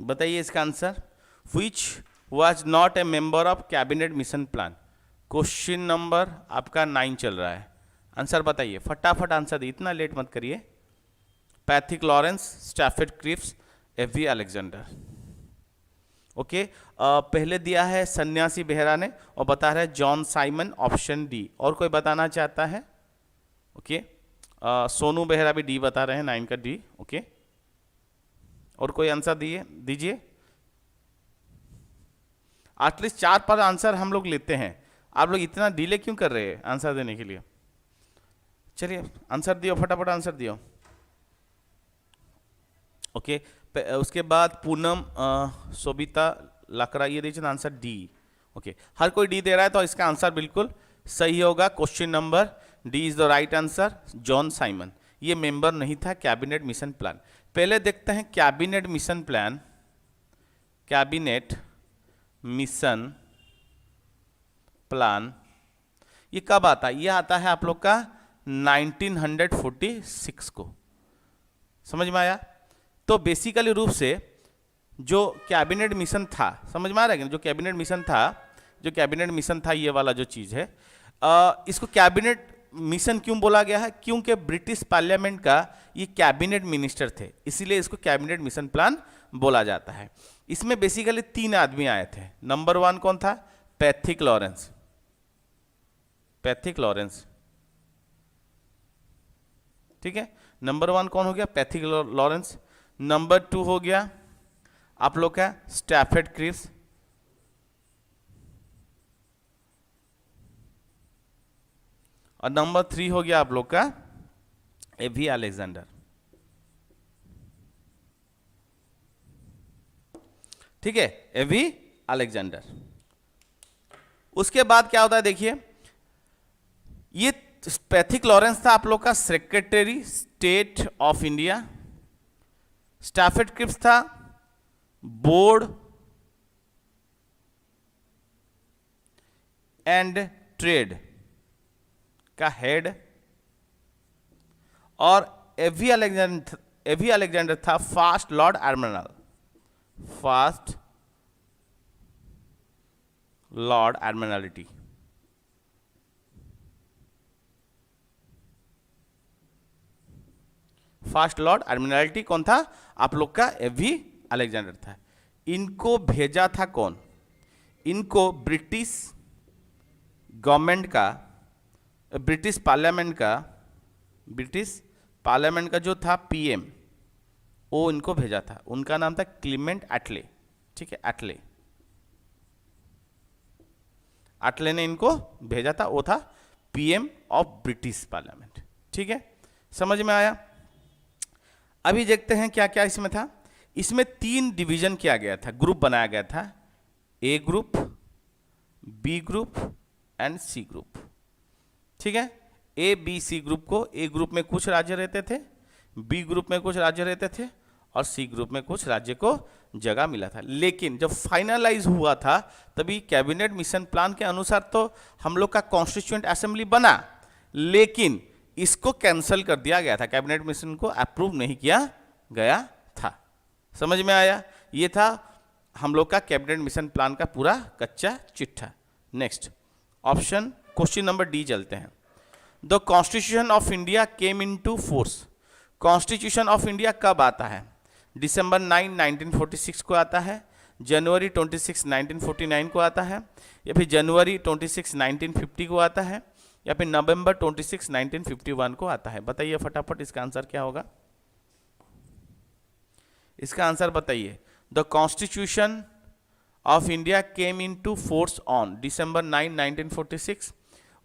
बताइए इसका answer. Which was not a member of cabinet mission plan, question number आपका 9 चल रहा है। आंसर बताइए, फटाफट आंसर दिए, इतना लेट मत करिए। Pethick Lawrence, Stafford Cripps, A V Alexander. Okay, पहले दिया है सन्यासी बेहरा ने और बता रहा है जॉन साइमन, ऑप्शन डी। और कोई बताना चाहता है? ओके, सोनू बेहरा भी डी बता रहे हैं, 9 का डी। ओके, और कोई आंसर दीजिए। एटलीस्ट 4 पर आंसर हम लोग लेते हैं, आप लोग इतना डिले क्यों कर रहे हैं आंसर देने के लिए। चलिए आंसर दियो, फटाफट आंसर दियो। ओके, उसके बाद पूनम सोबिता लकड़ा, ये दीजिए आंसर डी। ओके, हर कोई डी दे रहा है तो इसका आंसर बिल्कुल सही होगा। Question number D is the right answer. John Simon ये मेंबर नहीं था कैबिनेट मिशन प्लान। पहले देखते हैं cabinet mission plan, cabinet mission plan ये कब आता है? ये आता है आप लोग का 1946 को। समझ में आया? तो बेसिकली रूप से जो कैबिनेट मिशन था, समझ में आ रहा है कि जो कैबिनेट मिशन था ये वाला जो चीज है, इसको कैबिनेट मिशन क्यों बोला गया है? क्योंकि ब्रिटिश पार्लियामेंट का ये कैबिनेट मिनिस्टर थे, इसीलिए इसको कैबिनेट मिशन प्लान बोला जाता है। इसमें बेसिकली 3 आदमी आए थे। नंबर 1 कौन था? पैथिक लॉरेंस, ठीक है। नंबर 1 कौन हो गया? Pethick Lawrence. नंबर 2 हो गया आप लोग का स्टैफर्ड क्रिप्स, और नंबर 3 हो गया आप लोग का एवी अलेक्जेंडर। ठीक है, एवी अलेक्जेंडर। उसके बाद क्या होता है देखिए, ये पैथिक लॉरेंस था आप लोग का secretary state of India. Stafford Cripps था बोर्ड एंड ट्रेड का हेड, और एवी अलेक्जेंडर था first lord Admiralty. First lord Admiralty कौन था? आप लोग का एवी अलेक्जेंडर था। इनको भेजा था कौन? इनको ब्रिटिश गवर्नमेंट का, ब्रिटिश पार्लियामेंट का जो था पीएम, वो इनको भेजा था। उनका नाम था क्लीमेंट एटले। ठीक है, एटले ने इनको भेजा था, वो था पीएम ऑफ ब्रिटिश पार्लियामेंट। ठीक है, समझ में आया। अभी देखते हैं क्या क्या इसमें था। इसमें 3 डिवीजन किया गया था, ग्रुप बनाया गया था, A group, B group and C group. ठीक है, ए बी सी ग्रुप को, ए ग्रुप में कुछ राज्य रहते थे, बी ग्रुप में कुछ राज्य रहते थे और सी ग्रुप में कुछ राज्य को जगह मिला था। लेकिन जब फाइनलाइज हुआ था तभी कैबिनेट मिशन प्लान के अनुसार तो हम लोग का कॉन्स्टिट्यूएंट असेंबली बना, लेकिन इसको कैंसिल कर दिया गया था, कैबिनेट मिशन को अप्रूव नहीं किया गया था। समझ में आया। ये था हम लोग का कैबिनेट मिशन प्लान का पूरा कच्चा चिट्ठा। Next option, question number D चलते हैं। The constitution of India came into force. Constitution of India कब आता है? दिसंबर 9, 1946 को आता है, जनवरी 26, 1949 को आता है, या फिर जनवरी 26, 1950 को आता है, या फिर नवंबर 26, 1951 को आता है। बताइए फटाफट इसका आंसर क्या होगा। इसका आंसर बताइए। The constitution of India came into force on December 9, 1946,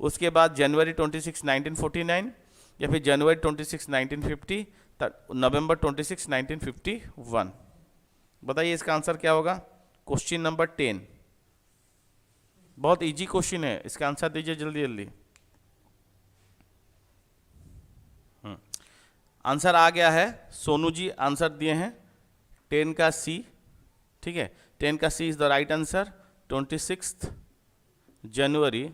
उसके बाद जनवरी 26, 1949, या फिर जनवरी 26, 1950, नवंबर 26, 1951। बताइए इसका आंसर क्या होगा। क्वेश्चन नंबर 10, बहुत इजी क्वेश्चन है, इसका आंसर दीजिए जल्दी जल्दी। आंसर आ गया है, सोनू जी आंसर दिए हैं 10 का सी। ठीक है, 10 का सी इज द राइट आंसर। 26 जनवरी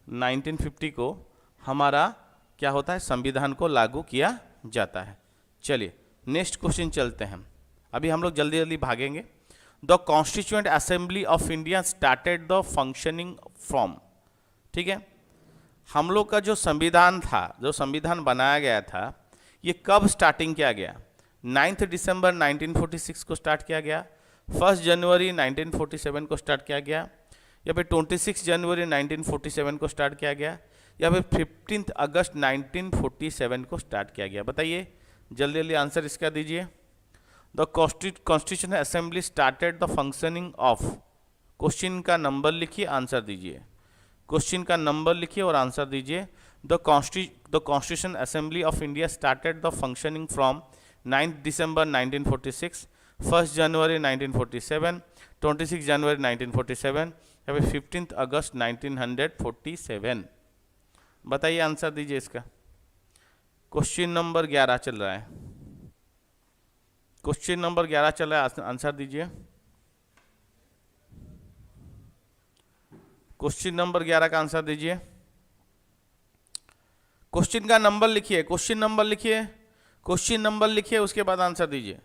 1950 को हमारा क्या होता है, संविधान को लागू किया जाता है। चलिए नेक्स्ट क्वेश्चन चलते हैं। अभी हम लोग जल्दी जल्दी भागेंगे। The constituent assembly of India started the functioning from. ठीक है, हम लोग का जो संविधान था, जो संविधान बनाया गया था, ये कब स्टार्टिंग किया गया? 9 दिसंबर 1946 को स्टार्ट किया गया, 1 जनवरी 1947 को स्टार्ट किया गया, या फिर 26 जनवरी 1947 को स्टार्ट किया गया, या फिर 15 अगस्त 1947 को स्टार्ट किया गया। बताइए जल्दी जल्दी आंसर इसका दीजिए। The constitutional assembly started the functioning of. Question का नंबर लिखिए, आंसर दीजिए। क्वेश्चन का नंबर लिखिए और आंसर दीजिए। The constitution assembly of India started the functioning from 9 दिसंबर 1946, 1 जनवरी 1947, 26 जनवरी 1947, या फिर 15 अगस्त 1947। बताइए आंसर दीजिए इसका। क्वेश्चन नंबर 11 चल रहा है, क्वेश्चन नंबर 11 चल रहा है, आंसर दीजिए। क्वेश्चन नंबर 11 का आंसर दीजिए। क्वेश्चन का नंबर लिखिए, क्वेश्चन नंबर लिखिए, क्वेश्चन नंबर लिखिए, उसके बाद आंसर दीजिए।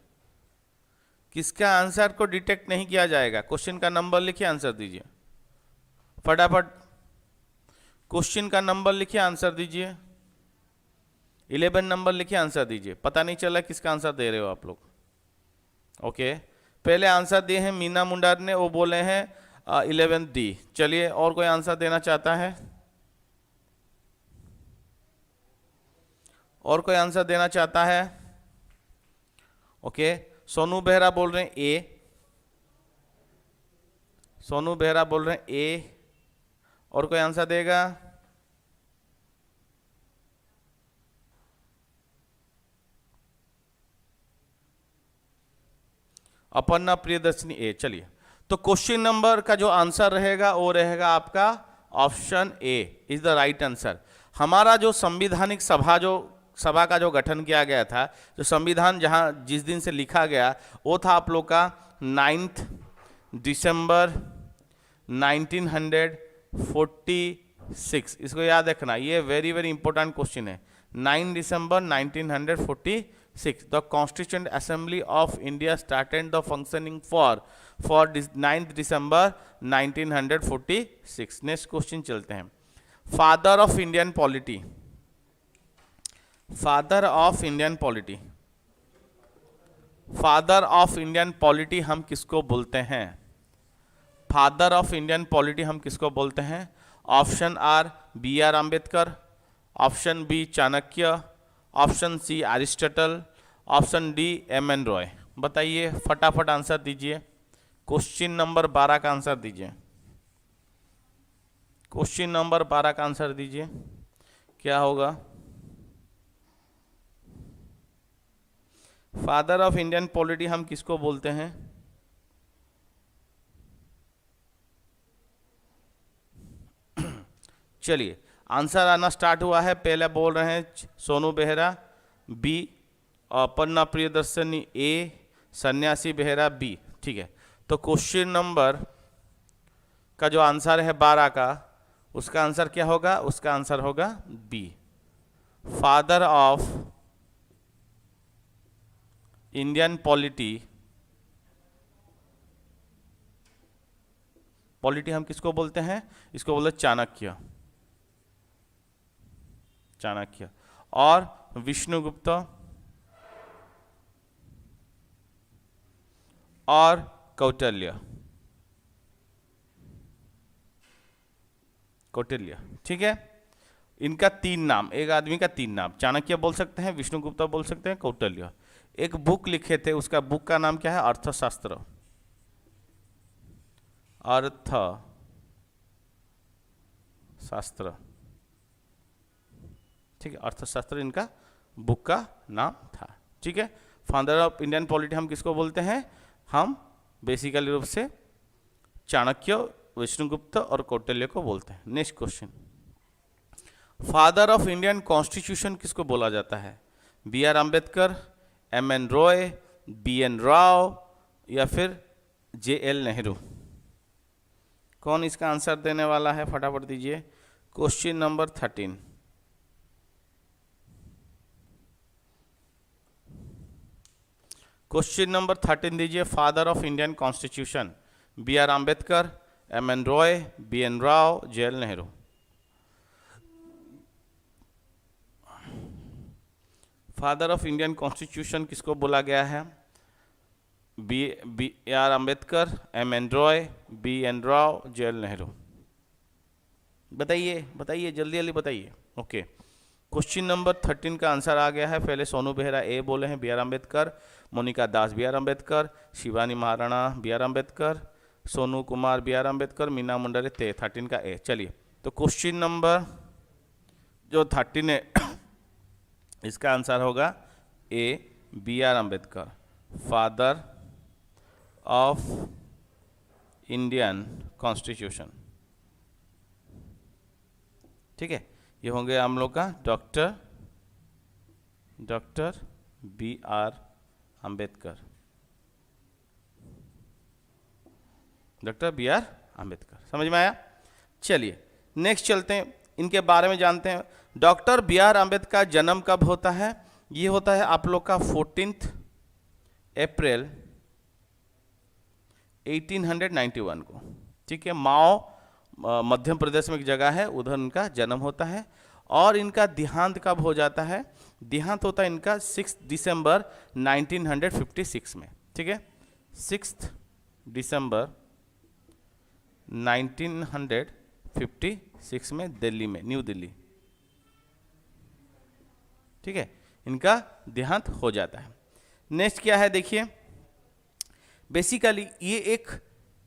किसका आंसर को डिटेक्ट नहीं किया जाएगा? क्वेश्चन का नंबर लिखिए, आंसर दीजिए फटाफट। क्वेश्चन का नंबर लिखिए, आंसर दीजिए। 11 नंबर लिखिए, आंसर दीजिए। पता नहीं चला किसका आंसर दे रहे हो आप लोग। ओके, पहले आंसर दिए हैं मीना मुंडार ने, वो बोले हैं 11 डी। चलिए और कोई आंसर देना चाहता है? और कोई आंसर देना चाहता है? ओके, सोनू बेहरा बोल रहे हैं ए, सोनू बेहरा बोल रहे हैं ए। और कोई आंसर देगा? अपर्णा प्रियदर्शनी ए। चलिए, तो क्वेश्चन नंबर का जो आंसर रहेगा वो रहेगा आपका option A is the right answer. हमारा जो संविधानिक सभा का जो गठन किया गया था, जो संविधान जहां जिस दिन से लिखा गया, वो था आप लोग का 9 दिसंबर 1946। इसको याद रखना, ये वेरी वेरी इंपॉर्टेंट क्वेश्चन है। 9 दिसंबर 1946 the constituent assembly of India started the functioning for 9 December 1946। Next question चलते हैं। Father of Indian polity, father of Indian polity, father of Indian polity हम किसको बोलते हैं? फादर ऑफ इंडियन पॉलिटी हम किसको बोलते हैं? Option are B R Ambedkar, option B Chanakya, option C Aristotle, option D M N Roy. बताइए, फटाफट आंसर दीजिए। क्वेश्चन नंबर 12 का आंसर दीजिए। क्वेश्चन नंबर 12 का आंसर दीजिए, क्या होगा? फादर ऑफ इंडियन पॉलिटी हम किसको बोलते हैं? चलिए, आंसर आना स्टार्ट हुआ है। पहले बोल रहे हैं सोनू बेहरा बी, पन्ना प्रियदर्शनी ए, सन्यासी बेहरा बी। ठीक है, तो क्वेश्चन नंबर का जो आंसर है 12 का, उसका आंसर क्या होगा? उसका आंसर होगा B, father of Indian polity. Polity हम किसको बोलते हैं? इसको बोलते चाणक्य, चाणक्य और विष्णुगुप्त और कौटिल्य, कौटिल्य। ठीक है, इनका 3 नाम, एक आदमी का 3 नाम, चाणक्य बोल सकते हैं, विष्णुगुप्त बोल सकते हैं, कौटिल्य। एक बुक लिखे थे, उसका बुक का नाम क्या है? अर्थशास्त्र, अर्थशास्त्र। ठीक है, अर्थशास्त्र इनका बुक का नाम था। ठीक है, फादर ऑफ इंडियन पॉलिटी हम किसको बोलते हैं? हम बेसिकली रूप से चाणक्य, विष्णुगुप्त और कौटिल्य को बोलते हैं। Next question, father of Indian constitution किसको बोला जाता है? B R Ambedkar, M N Roy, B N Rao या फिर जे एल नेहरू? कौन इसका आंसर देने वाला है? फटाफट दीजिए। Question number 13। क्वेश्चन नंबर 13 दीजिए। Father of Indian constitution, B R Ambedkar, M N Roy, B N Rao, J L Nehru? Father of Indian constitution किसको बोला गया है? B R Ambedkar, M N Roy, B N Rao, J L Nehru? बताइए बताइए, जल्दी जल्दी बताइए। ओके, क्वेश्चन नंबर 13 का आंसर आ गया है। पहले सोनू बेहरा ए बोले हैं, B R Ambedkar, Monika Das B R Ambedkar, Shivani Maharana B R Ambedkar, Sonu Kumar B R Ambedkar, Meena Mundre 13 का ए। चलिए, तो क्वेश्चन नंबर जो 13 है इसका आंसर होगा A, B R Ambedkar, father of Indian constitution. ठीक है, ये होंगे हम लोग का doctor B R Ambedkar, doctor B R Ambedkar. समझ में आया? चलिए नेक्स्ट चलते हैं, इनके बारे में जानते हैं। डॉक्टर बी आर अम्बेडकर का जन्म कब होता है? ये होता है आप लोग का 14 अप्रैल 1891 को। ठीक है, माओ मध्य प्रदेश में एक जगह है, उधर इनका जन्म होता है। और इनका देहांत कब हो जाता है? देहांत होता है इनका 6 दिसंबर 1956 में। ठीक है, 6 दिसंबर 1956 में दिल्ली में, न्यू दिल्ली। ठीक है, इनका देहांत हो जाता है। नेक्स्ट क्या है देखिए, बेसिकली ये एक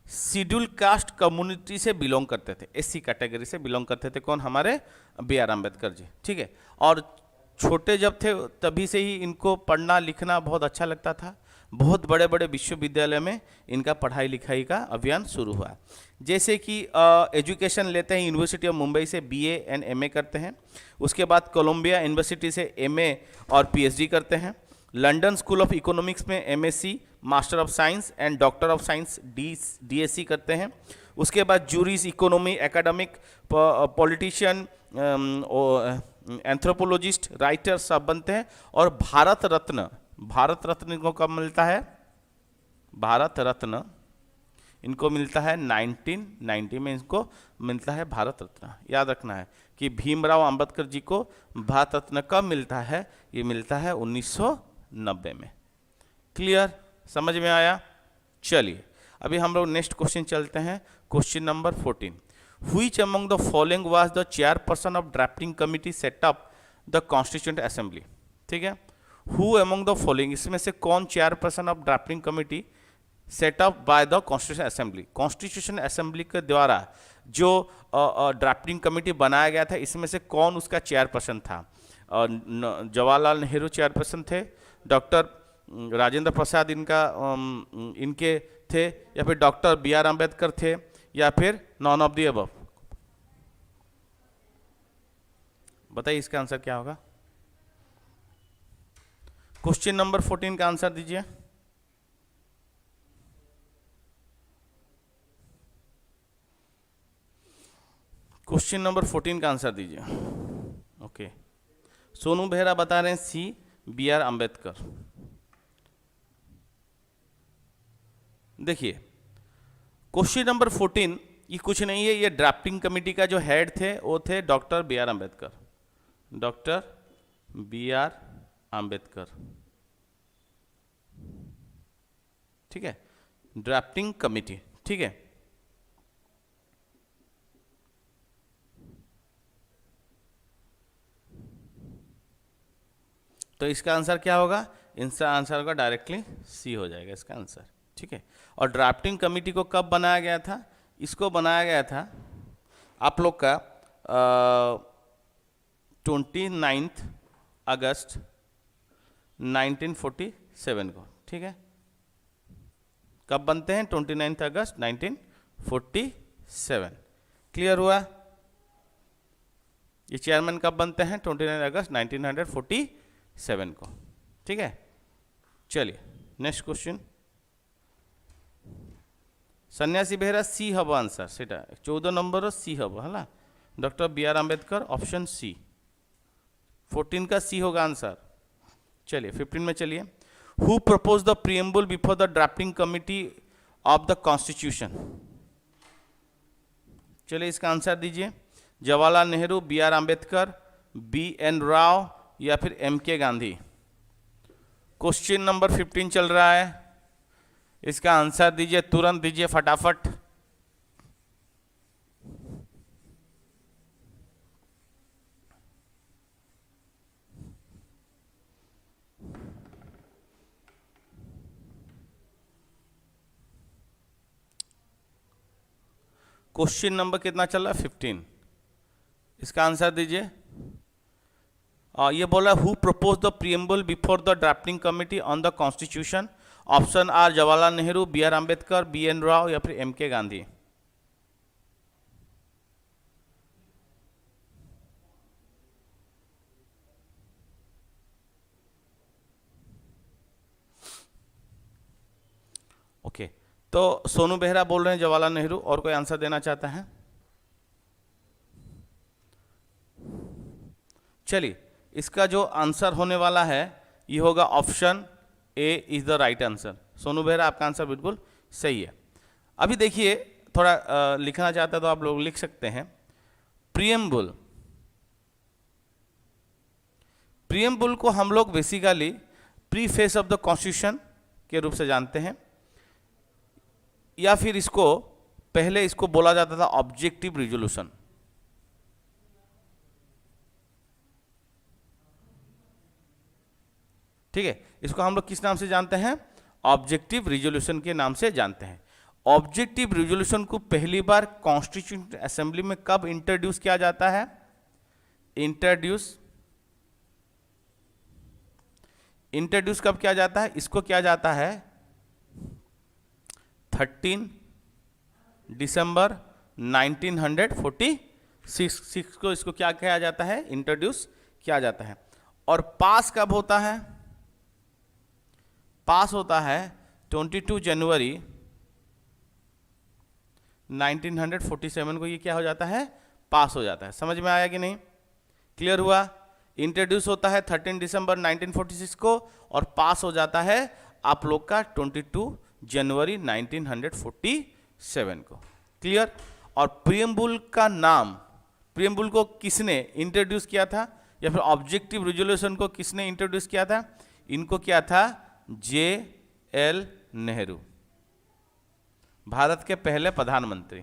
शेड्यूल कास्ट कम्युनिटी से बिलोंग करते थे, एससी कैटेगरी से बिलोंग करते थे। कौन? हमारे बी आर अम्बेडकर जी। ठीक है, और छोटे जब थे तभी से ही इनको पढ़ना लिखना बहुत अच्छा लगता था। बहुत बड़े बड़े विश्वविद्यालय में इनका पढ़ाई लिखाई का अभियान शुरू हुआ। जैसे कि एजुकेशन लेते हैं, यूनिवर्सिटी ऑफ मुंबई से बीए एंड एमए करते हैं। उसके बाद कोलंबिया यूनिवर्सिटी से एमए और पीएचडी करते हैं। लंदन स्कूल ऑफ इकोनॉमिक्स में MSc, master of science and doctor of science DSC करते हैं। उसके बाद juris, economy, academic, politician, anthropologist, writer सब बनते हैं। और भारत रत्न इनको कब मिलता है? भारत रत्न इनको मिलता है 1990 में, इनको मिलता है भारत रत्न। याद रखना है कि भीमराव अंबेडकर जी को भारत रत्न कब मिलता है? ये मिलता है 1990 में। क्लियर? समझ में आया? चलिए अभी हम लोग नेक्स्ट क्वेश्चन चलते हैं, question number 14। Which among the following was the chairperson of drafting committee set up the constituent assembly. ठीक है, हु अमंग द फॉलोइंग, इसमें से कौन chairperson of drafting committee setup by the constitution assembly. Constitution assembly के द्वारा जो drafting committee बनाया गया था, इसमें से कौन उसका चेयरपर्सन था। जवाहरलाल नेहरू चेयरपर्सन थे, डॉक्टर राजेंद्र प्रसाद इनके थे, या फिर डॉक्टर बी आर अम्बेडकर थे, या फिर नॉन ऑफ दी अबव। बताइए इसका आंसर क्या होगा। क्वेश्चन नंबर 14 का आंसर दीजिए। क्वेश्चन नंबर 14 का आंसर दीजिए। ओके, सोनू बेहरा बता रहे हैं सी, बी आर अम्बेडकर। देखिए क्वेश्चन नंबर 14 ये कुछ नहीं है, ये ड्राफ्टिंग कमेटी का जो हेड थे वो थे doctor B R Ambedkar, doctor B R Ambedkar. ठीक है, ड्राफ्टिंग कमेटी। ठीक है, तो इसका आंसर क्या होगा, इसका आंसर होगा डायरेक्टली सी हो जाएगा इसका आंसर। ठीक है, और ड्राफ्टिंग कमेटी को कब बनाया गया था, इसको बनाया गया था आप लोग का 29 अगस्त 1947 को। ठीक है, कब बनते हैं, 29 अगस्त 1947। क्लियर हुआ। ये चेयरमैन कब बनते हैं, 29 अगस्त 1947 को। ठीक है, चलिए नेक्स्ट क्वेश्चन। सन्यासी बेहरा सी हब आंसर, सेटा 14 नंबर सी हब है, doctor B R Ambedkar, option C. 14 का सी होगा आंसर। चलिए 15 में चलिए। Who propose the preamble before the drafting committee of the constitution. चलिए इसका आंसर दीजिए। Jawaharlal Nehru, B R Ambedkar, B N Rao, या फिर एम के गांधी। क्वेश्चन नंबर 15 चल रहा है, इसका आंसर दीजिए, तुरंत दीजिए फटाफट। क्वेश्चन नंबर कितना चल रहा है, 15। इसका आंसर दीजिए। ये बोला who propose the preamble before the drafting committee on the constitution. Option are Jawaharlal Nehru, B R Ambedkar, B N Rao, या फिर एम के गांधी। ओके, तो सोनू बेहरा बोल रहे हैं जवाहरलाल नेहरू, और कोई आंसर देना चाहता है। चलिए इसका जो आंसर होने वाला है ये होगा option A is the right answer. Sonu Behera आपका आंसर बिल्कुल सही है। अभी देखिए थोड़ा लिखना चाहता है तो आप लोग लिख सकते हैं। प्रीएम्बल, प्रीएम्बल को हम लोग basically preface of the constitution के रूप से जानते हैं, या फिर इसको पहले इसको बोला जाता था ऑब्जेक्टिव रिजोल्यूशन। ठीक है, इसको हम लोग किस नाम से जानते हैं, ऑब्जेक्टिव रिजोल्यूशन के नाम से जानते हैं। ऑब्जेक्टिव रिजोल्यूशन को पहली बार कॉन्स्टिट्यूएंट असेंबली में कब इंट्रोड्यूस किया जाता है, इंट्रोड्यूस कब किया जाता है, इसको किया जाता है 13 दिसंबर 1946 को इसको क्या किया जाता है, इंट्रोड्यूस किया जाता है। और पास कब होता है, पास होता है 22 जनवरी 1947 को। ये क्या हो जाता है, पास हो जाता है। समझ में आया कि नहीं, क्लियर हुआ। इंट्रोड्यूस होता है 13 दिसंबर 1946 को, और पास हो जाता है आप लोग का 22 जनवरी 1947 को। क्लियर। और प्रीएम्बल का नाम, प्रीएम्बल को किसने इंट्रोड्यूस किया था, या फिर ऑब्जेक्टिव रिजोल्यूशन को किसने इंट्रोड्यूस किया था, इनको किया था जे एल नेहरू। भारत के पहले प्रधानमंत्री।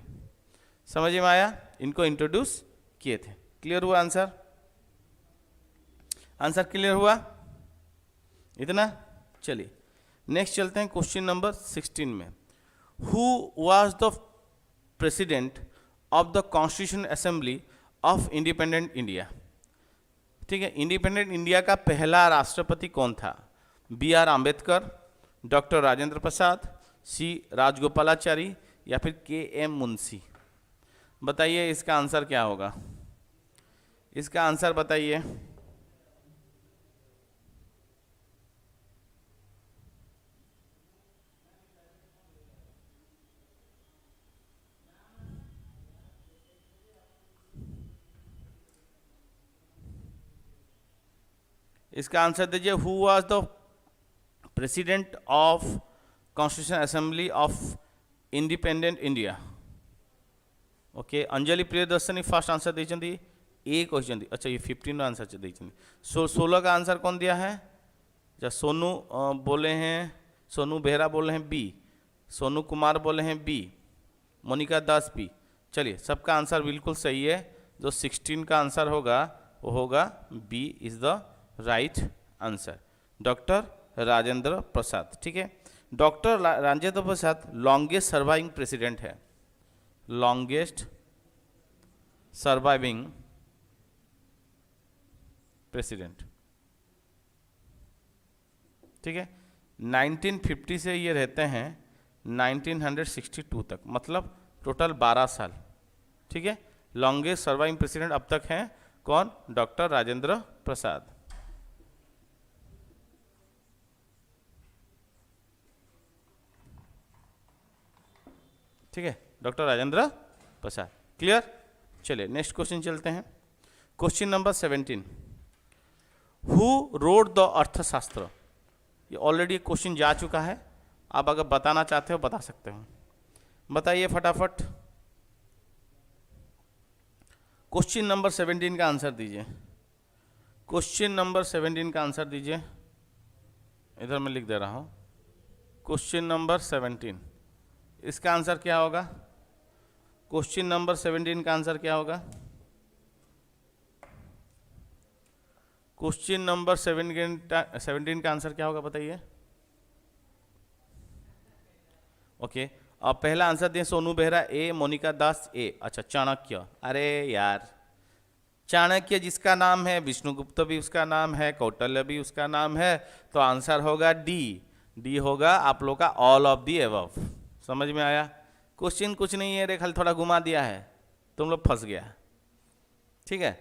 समझ में आया, इनको इंट्रोड्यूस किए थे। क्लियर हुआ आंसर? आंसर क्लियर हुआ इतना? चलिए नेक्स्ट चलते हैं क्वेश्चन नंबर 16 में। Who was the president of the constitution assembly of independent India? ठीक है, इंडिपेंडेंट इंडिया का पहला राष्ट्रपति कौन था? B R Ambedkar, doctor Rajendra Prasad, C Rajagopalachari, या फिर के एम मुंशी? बताइए इसका आंसर क्या होगा? इसका आंसर बताइए। इसका आंसर दीजिए। Who was the president of constitution assembly of independent India? Okay, Anjali Priyadarshini fast answer देते ए क्वेश्चन। अच्छा, ये 15 आंसर देते। 16 का आंसर कौन दिया है? जब सोनू बोले हैं, सोनू बेहरा बोले हैं बी, सोनू कुमार बोले हैं बी, मोनिका दास बी। चलिए सबका आंसर बिल्कुल सही है। जो 16 का आंसर होगा वो होगा B is the right answer, doctor Rajendra Prasad. ठीक है, doctor Rajendra Prasad longest surviving president है, लॉन्गेस्ट सर्वाइविंग प्रेसिडेंट। ठीक है, 1950 से ये रहते हैं 1962 तक, मतलब टोटल 12 साल। ठीक है, लॉन्गेस्ट सर्वाइविंग प्रेसिडेंट अब तक हैं कौन? डॉक्टर राजेंद्र प्रसाद। ठीक है, डॉक्टर राजेंद्र प्रसाद। क्लियर? चलिए नेक्स्ट क्वेश्चन चलते हैं। Question number 17। Who wrote the अर्थशास्त्र? ये ऑलरेडी क्वेश्चन जा चुका है, आप अगर बताना चाहते हो बता सकते हो। बताइए फटाफट। क्वेश्चन नंबर 17 का आंसर दीजिए। क्वेश्चन नंबर 17 का आंसर दीजिए। इधर मैं लिख दे रहा हूँ। क्वेश्चन नंबर 17, इसका आंसर क्या होगा? क्वेश्चन नंबर 17 का आंसर क्या होगा? क्वेश्चन नंबर 17 का आंसर क्या होगा बताइए। ओके, अब पहला आंसर दें सोनू बेहरा ए, मोनिका दास ए। अच्छा, चाणक्य। अरे यार, चाणक्य जिसका नाम है, विष्णुगुप्त भी उसका नाम है, कौटिल्य भी उसका नाम है, तो आंसर होगा डी। डी होगा आप लोग का ऑल ऑफ दी अबव। समझ में आया? क्वेश्चन कुछ नहीं है रे, खाली थोड़ा घुमा दिया है, तुम लोग फंस गया। ठीक है,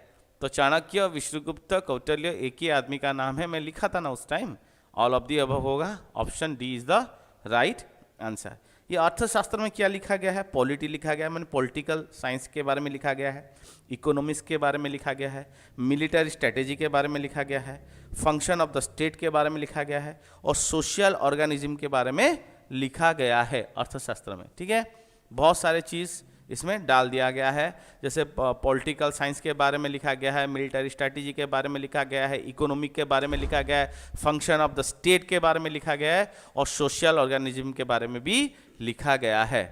तो चाणक्य, विष्णुगुप्त, कौटिल्य एक ही आदमी का नाम है, मैं लिखा था ना उस time. All of the above होगा, option D is the right answer. ये अर्थशास्त्र में क्या लिखा गया है? पॉलिटी लिखा गया है, मैंने पॉलिटिकल साइंस के बारे में लिखा गया है, इकोनॉमिक्स के बारे में लिखा गया है, मिलिट्री स्ट्रेटेजी के बारे में लिखा गया है, फंक्शन ऑफ द स्टेट के बारे में लिखा गया है, और सोशल ऑर्गेनिज्म के बारे में लिखा गया है अर्थशास्त्र में। ठीक है, बहुत सारे चीज़ इसमें डाल दिया गया है, जैसे पॉलिटिकल साइंस के बारे में लिखा गया है, मिलिट्री स्ट्रैटेजी के बारे में लिखा गया है, इकोनॉमिक के बारे में लिखा गया है, फंक्शन ऑफ द स्टेट के बारे में लिखा गया है, और सोशल ऑर्गेनिज्म के बारे में भी लिखा गया है।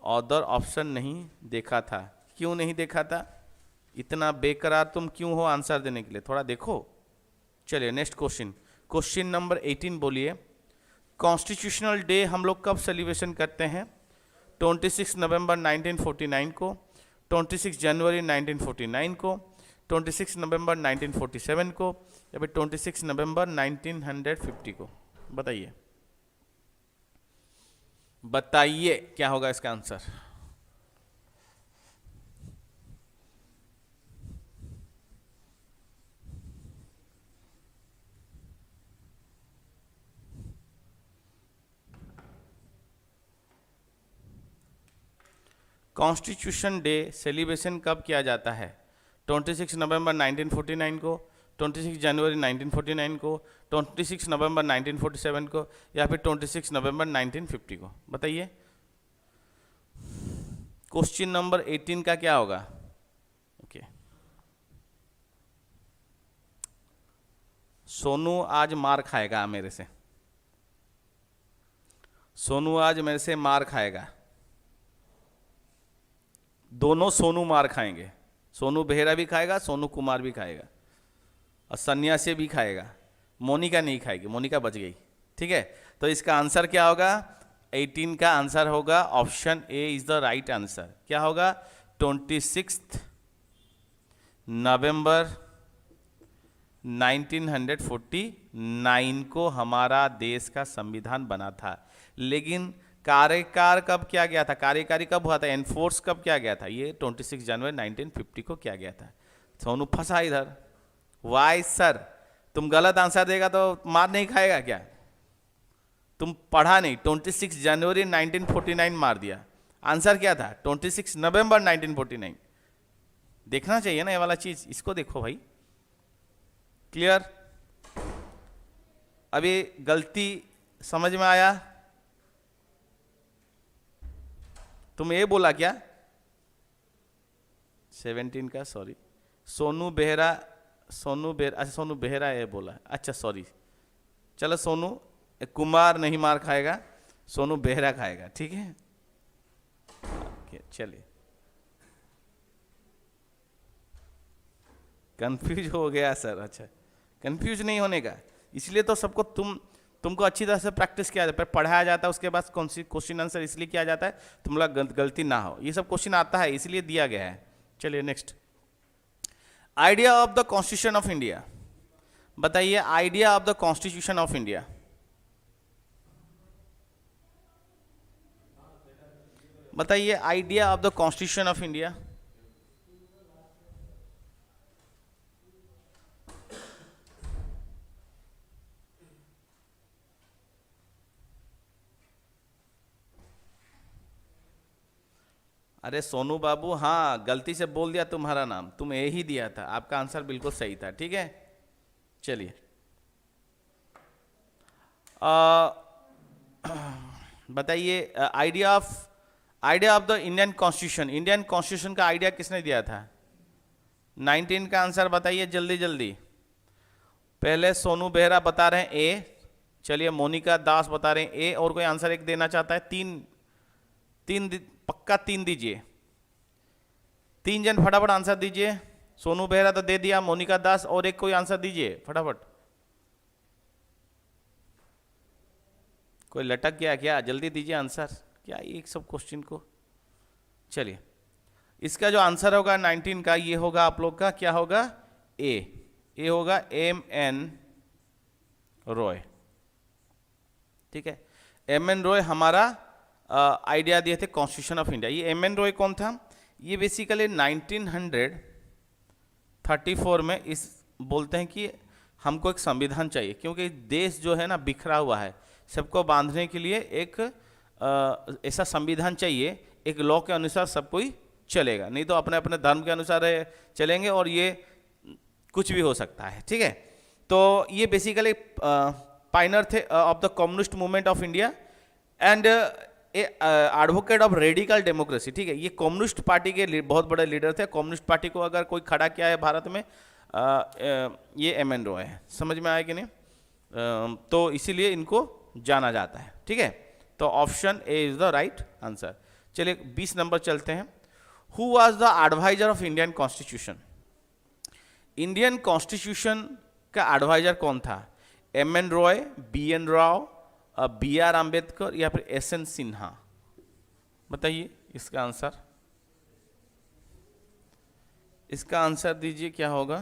अदर ऑप्शन नहीं देखा था। क्यों नहीं देखा था? इतना बेकरार तुम क्यों हो आंसर देने के लिए? थोड़ा देखो। चलिए नेक्स्ट क्वेश्चन, क्वेश्चन नंबर 18 बोलिए। कॉन्स्टिट्यूशनल डे हम लोग कब सेलिब्रेशन करते हैं? 26 नवंबर 1949 को, 26 जनवरी 1949 को, 26 नवंबर 1947 को, या फिर 26 नवंबर 1950 को? बताइए, बताइए क्या होगा इसका आंसर? कॉन्स्टिट्यूशन डे सेलिब्रेशन कब किया जाता है? 26 नवंबर 1949 को, 26 जनवरी 1949 को, 26 नवंबर 1947 को, या फिर 26 नवंबर 1950 को? बताइए। क्वेश्चन नंबर 18 का क्या होगा? ओके, सोनू आज मार खाएगा मेरे से। सोनू आज मेरे से मार खाएगा। दोनों सोनू मार खाएंगे, सोनू बेहरा भी खाएगा, सोनू कुमार भी खाएगा, और सन्यासी भी खाएगा। मोनिका नहीं खाएगी, मोनिका बच गई। ठीक है, तो इसका आंसर क्या होगा? 18 का आंसर होगा option A is the right answer. क्या होगा? 26 नवंबर 1949 को हमारा देश का संविधान बना था। लेकिन कार्यकाल कब किया गया था? कार्यकारी कब हुआ था? एनफोर्स कब किया गया था? ये 26 जनवरी 1950 को किया गया था। सोनू फंसा इधर। वाई सर, तुम गलत आंसर देगा तो मार नहीं खाएगा क्या? तुम पढ़ा नहीं, 26 जनवरी 1949 मार दिया। आंसर क्या था? 26 नवंबर 1949। देखना चाहिए ना ये वाला चीज, इसको देखो भाई। क्लियर? अभी गलती समझ में आया? तुम ये बोला क्या 17 का? सॉरी, सोनू बेहरा, अच्छा सोनू बेहरा ये बोला। अच्छा सॉरी, चलो सोनू कुमार नहीं मार खाएगा, सोनू बेहरा खाएगा। ठीक है, चलिए। कंफ्यूज हो गया सर? अच्छा, कंफ्यूज नहीं होने का, इसलिए तो सबको तुमको अच्छी तरह से प्रैक्टिस किया जाता है, पढ़ाया जाता है, उसके बाद कौन सी क्वेश्चन आंसर इसलिए किया जाता है तुम लोग गलती ना हो। ये सब क्वेश्चन आता है इसलिए दिया गया है। चलिए next, idea of the constitution of India. बताइए idea of the constitution of India. बताइए idea of the constitution of India. अरे सोनू बाबू, हाँ गलती से बोल दिया तुम्हारा नाम, तुम ए ही दिया था, आपका आंसर बिल्कुल सही था। ठीक है, चलिए बताइए idea of the Indian constitution. Indian constitution का आइडिया किसने दिया था? 19 का आंसर बताइए जल्दी जल्दी। पहले सोनू बेहरा बता रहे हैं ए, चलिए मोनिका दास बता रहे हैं ए, और कोई आंसर एक देना चाहता है? पक्का 3 दीजिए, 3 जन फटाफट आंसर दीजिए। सोनू बेहरा तो दे दिया, मोनिका दास और एक कोई आंसर दीजिए फटाफट। कोई लटक गया क्या? जल्दी दीजिए आंसर, क्या ये सब क्वेश्चन को। चलिए, इसका जो आंसर होगा 19 का, ये होगा आप लोग का क्या होगा? ए होगा M.N. रॉय। ठीक है, M.N. रॉय हमारा आइडिया दिए थे कॉन्स्टिट्यूशन ऑफ इंडिया। ये M.N. रॉय कौन था? ये बेसिकली 1934 में इस बोलते हैं कि हमको एक संविधान चाहिए, क्योंकि देश जो है ना बिखरा हुआ है, सबको बांधने के लिए एक ऐसा संविधान चाहिए, एक लॉ के अनुसार सब कोई चलेगा, नहीं तो अपने अपने धर्म के अनुसार चलेंगे और ये कुछ भी हो सकता है। ठीक है, तो ये बेसिकली पायनर थे of the communist movement of India and advocate of radical democracy. ठीक है, ये कम्युनिस्ट पार्टी के बहुत बड़े लीडर थे। कम्युनिस्ट पार्टी को अगर कोई खड़ा किया है भारत में, ये M.N. रॉय है। समझ में आया कि नहीं? तो इसीलिए इनको जाना जाता है। ठीक है, तो option A is the right answer. चलिए 20 नंबर चलते हैं। Who was the adviser of Indian constitution? Indian constitution का एडवाइजर कौन था? M.N. Roy, B.N. Rao, B.R. Ambedkar या फिर S.N. सिन्हा? बताइए इसका आंसर। इसका आंसर दीजिए, क्या होगा?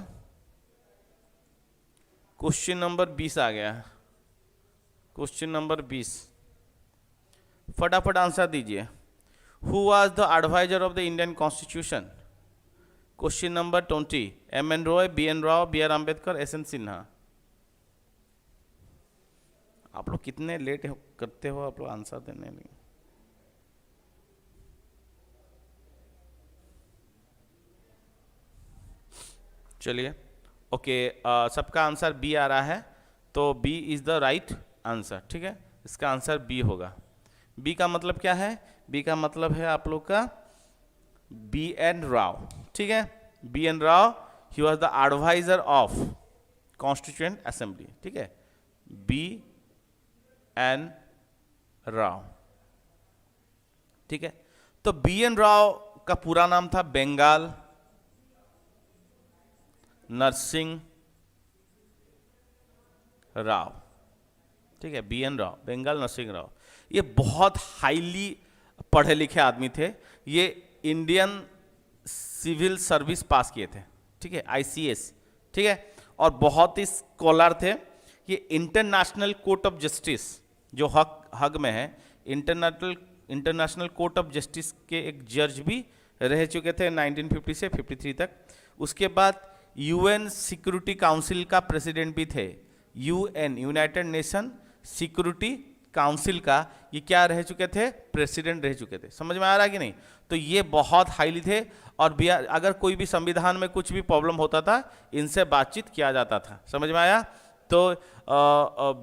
क्वेश्चन नंबर 20 आ गया। क्वेश्चन नंबर 20, फटाफट आंसर दीजिए। Who was the adviser of the Indian constitution? Question number 20, M.N. Roy, B.N. Rao, B.R. Ambedkar, S.N. Sinha. आप लोग कितने लेट करते हो आप लोग आंसर देने में। चलिए ओके, सबका आंसर बी आ रहा है, तो B is the right answer. ठीक है, इसका आंसर बी होगा। बी का मतलब क्या है? बी का मतलब है आप लोग का B.N. राव। ठीक है, B.N. Rao, he was the adviser of constituent assembly. ठीक है, B.N. राव। ठीक है, तो बी एन राव का पूरा नाम था बंगाल नरसिंह राव। ठीक है, बी एन राव, बंगाल नरसिंह राव। ये बहुत हाईली पढ़े लिखे आदमी थे। ये इंडियन सिविल सर्विस पास किए थे। ठीक है, आईसीएस। ठीक है, और बहुत ही स्कॉलर थे। ये इंटरनेशनल कोर्ट ऑफ जस्टिस जो हग में है, इंटरनेशनल कोर्ट ऑफ जस्टिस के एक जज भी रह चुके थे 1950 से 53 तक। उसके बाद यूएन सिक्योरिटी काउंसिल का प्रेसिडेंट भी थे। UN, United nation security council का ये क्या रह चुके थे, प्रेसिडेंट रह चुके थे। समझ में आ रहा है कि नहीं? तो ये बहुत हाईली थे। और अगर कोई भी संविधान में कुछ भी प्रॉब्लम होता था, इनसे बातचीत किया जाता था। समझ में आया? तो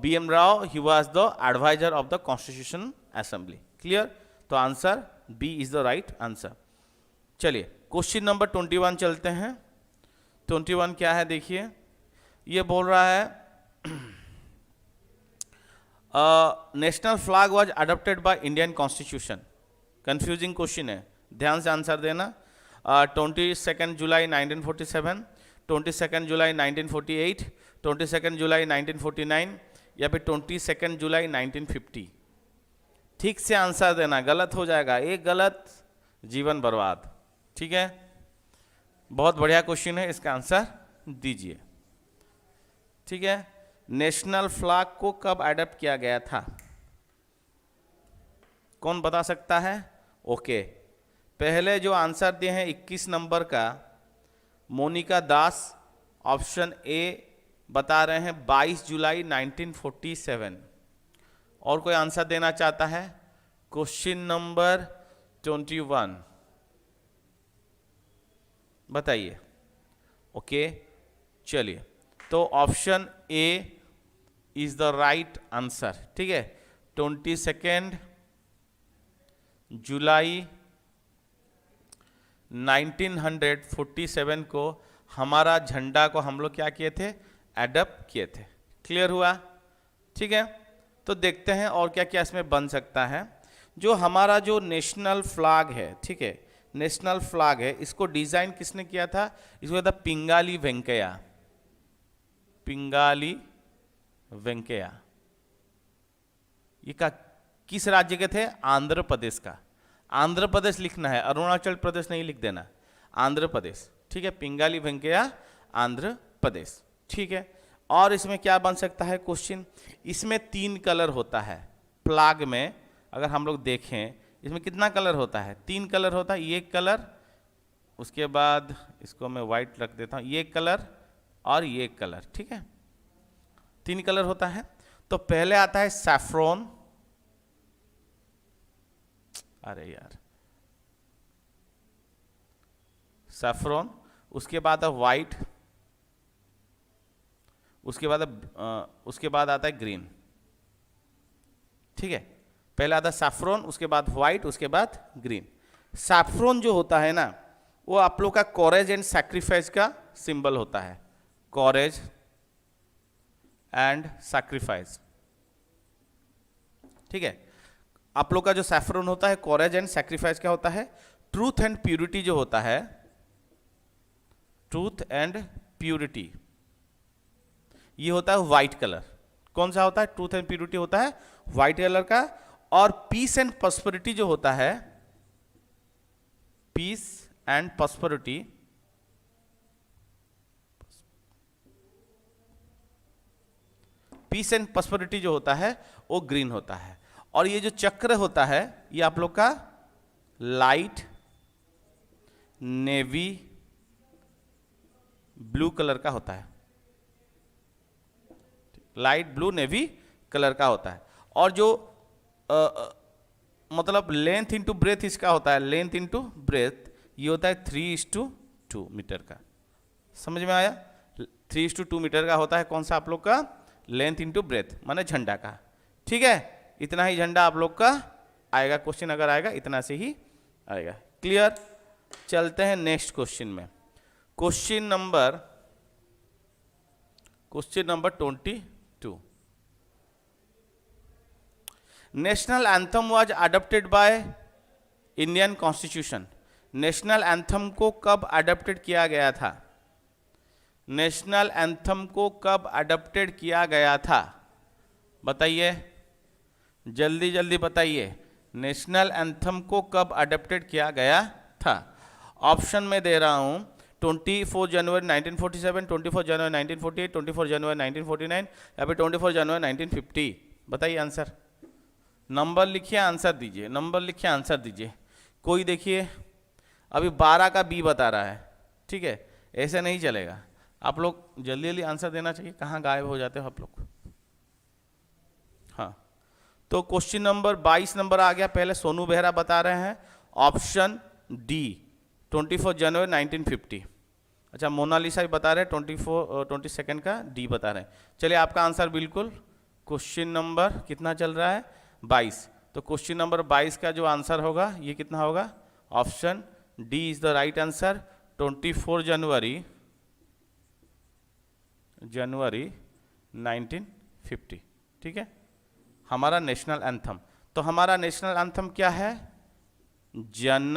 B M Rau, he was the adviser of the constitution assembly. Clear? तो answer B is the right answer. चलिए क्वेश्चन नंबर 21 चलते हैं। 21 क्या है देखिए, ये बोल रहा है national flag was adopted by Indian constitution. Confusing question है, ध्यान से आंसर देना। 22 जुलाई 1947, 22 जुलाई 1948, 22 जुलाई 1949 या फिर 22 जुलाई 1950। ठीक से आंसर देना, गलत हो जाएगा, एक गलत जीवन बर्बाद। ठीक है, बहुत बढ़िया क्वेश्चन है, इसका आंसर दीजिए। ठीक है, नेशनल फ्लैग को कब अडॉप्ट किया गया था? कौन बता सकता है? ओके, पहले जो आंसर दिए हैं 21 नंबर का, मोनिका दास ऑप्शन ए बता रहे हैं 22 जुलाई 1947। और कोई आंसर देना चाहता है? क्वेश्चन नंबर 21 बताइए। ओके, चलिए, तो option A is the right answer. ठीक है, 22 जुलाई 1947 को हमारा झंडा को हम लोग क्या किए थे, एडॉप्ट किए थे। क्लियर हुआ? ठीक है, तो देखते हैं और क्या क्या इसमें बन सकता है। जो हमारा जो नेशनल फ्लैग है, ठीक है, नेशनल फ्लैग है, इसको डिजाइन किसने किया था? इसको था पिंगाली वेंकैया। पिंगाली वेंकैया ये का किस राज्य के थे? आंध्र प्रदेश का। आंध्र प्रदेश लिखना है, अरुणाचल प्रदेश नहीं लिख देना, आंध्र प्रदेश। ठीक है, पिंगाली वेंकैया आंध्र प्रदेश। ठीक है, और इसमें क्या बन सकता है क्वेश्चन? इसमें 3 कलर होता है फ्लैग में। अगर हम लोग देखें इसमें कितना कलर होता है? 3 कलर होता है। ये कलर, उसके बाद इसको मैं व्हाइट रख देता हूँ, ये कलर और ये कलर। ठीक है, 3 कलर होता है। तो पहले आता है सैफ्रॉन, अरे यार, सैफ्रॉन, उसके बाद है व्हाइट, उसके बाद आता है ग्रीन। ठीक है, पहले आता है सैफ्रॉन, उसके बाद व्हाइट, उसके बाद ग्रीन। सैफ्रॉन जो होता है ना, वो आप लोग का कॉरेज एंड सैक्रिफाइस का सिंबल होता है। कॉरेज एंड सैक्रिफाइस। ठीक है, आप लोग का जो सैफ्रॉन होता है, कॉरेज एंड सैक्रिफाइस क्या होता है? ट्रूथ एंड प्यूरिटी जो होता है, ट्रूथ एंड प्यूरिटी, ये होता है व्हाइट कलर। कौन सा होता है? ट्रूथ एंड प्यूरिटी होता है व्हाइट कलर का। और पीस एंड प्रॉस्पेरिटी जो होता है, peace and prosperity, peace and prosperity जो होता है वो ग्रीन होता है। और ये जो चक्र होता है, ये आप लोग का लाइट नेवी ब्लू कलर का होता है, लाइट ब्लू नेवी कलर का होता है। और जो मतलब लेंथ इंटू ब्रेथ इसका होता है, लेंथ इंटू ब्रेथ, ये होता है 3:2 मीटर का। समझ में आया? 3:2 मीटर का होता है। कौन सा आप लोग का? लेंथ इंटू ब्रेथ, माने झंडा का। ठीक है, इतना ही झंडा आप लोग का आएगा। क्वेश्चन अगर आएगा इतना से ही आएगा। क्लियर? चलते हैं नेक्स्ट क्वेश्चन में। Question number 22। National anthem was adopted by Indian constitution. National anthem को कब अडॉप्टेड किया गया था? नेशनल एंथम को कब अडॉप्टेड किया गया था? बताइए, जल्दी जल्दी बताइए, नेशनल एंथम को कब अडॉप्टेड किया गया था? ऑप्शन में दे रहा हूं, 24 जनवरी 1947, 24 जनवरी 1948, 24 जनवरी 1949 या फिर 24 जनवरी 1950। बताइए आंसर, नंबर लिखिए, आंसर दीजिए, नंबर लिखिए, आंसर दीजिए। कोई देखिए अभी 12 का बी बता रहा है, ठीक है, ऐसे नहीं चलेगा, आप लोग जल्दी जल्दी आंसर देना चाहिए। कहाँ गायब हो जाते हो आप लोग? हाँ, तो क्वेश्चन नंबर 22 नंबर आ गया, पहले सोनू बेहरा बता रहे हैं ऑप्शन डी 24 जनवरी 1950। अच्छा, मोनालिसा भी बता रहे हैं 22 का डी बता रहे हैं। चलिए आपका आंसर बिल्कुल क्वेश्चन नंबर कितना चल रहा है? 22। तो क्वेश्चन नंबर 22 का जो आंसर होगा ये कितना होगा? Option D is the right answer, 24 जनवरी 1950। ठीक है, हमारा नेशनल एंथम। तो हमारा नेशनल एंथम क्या है? जन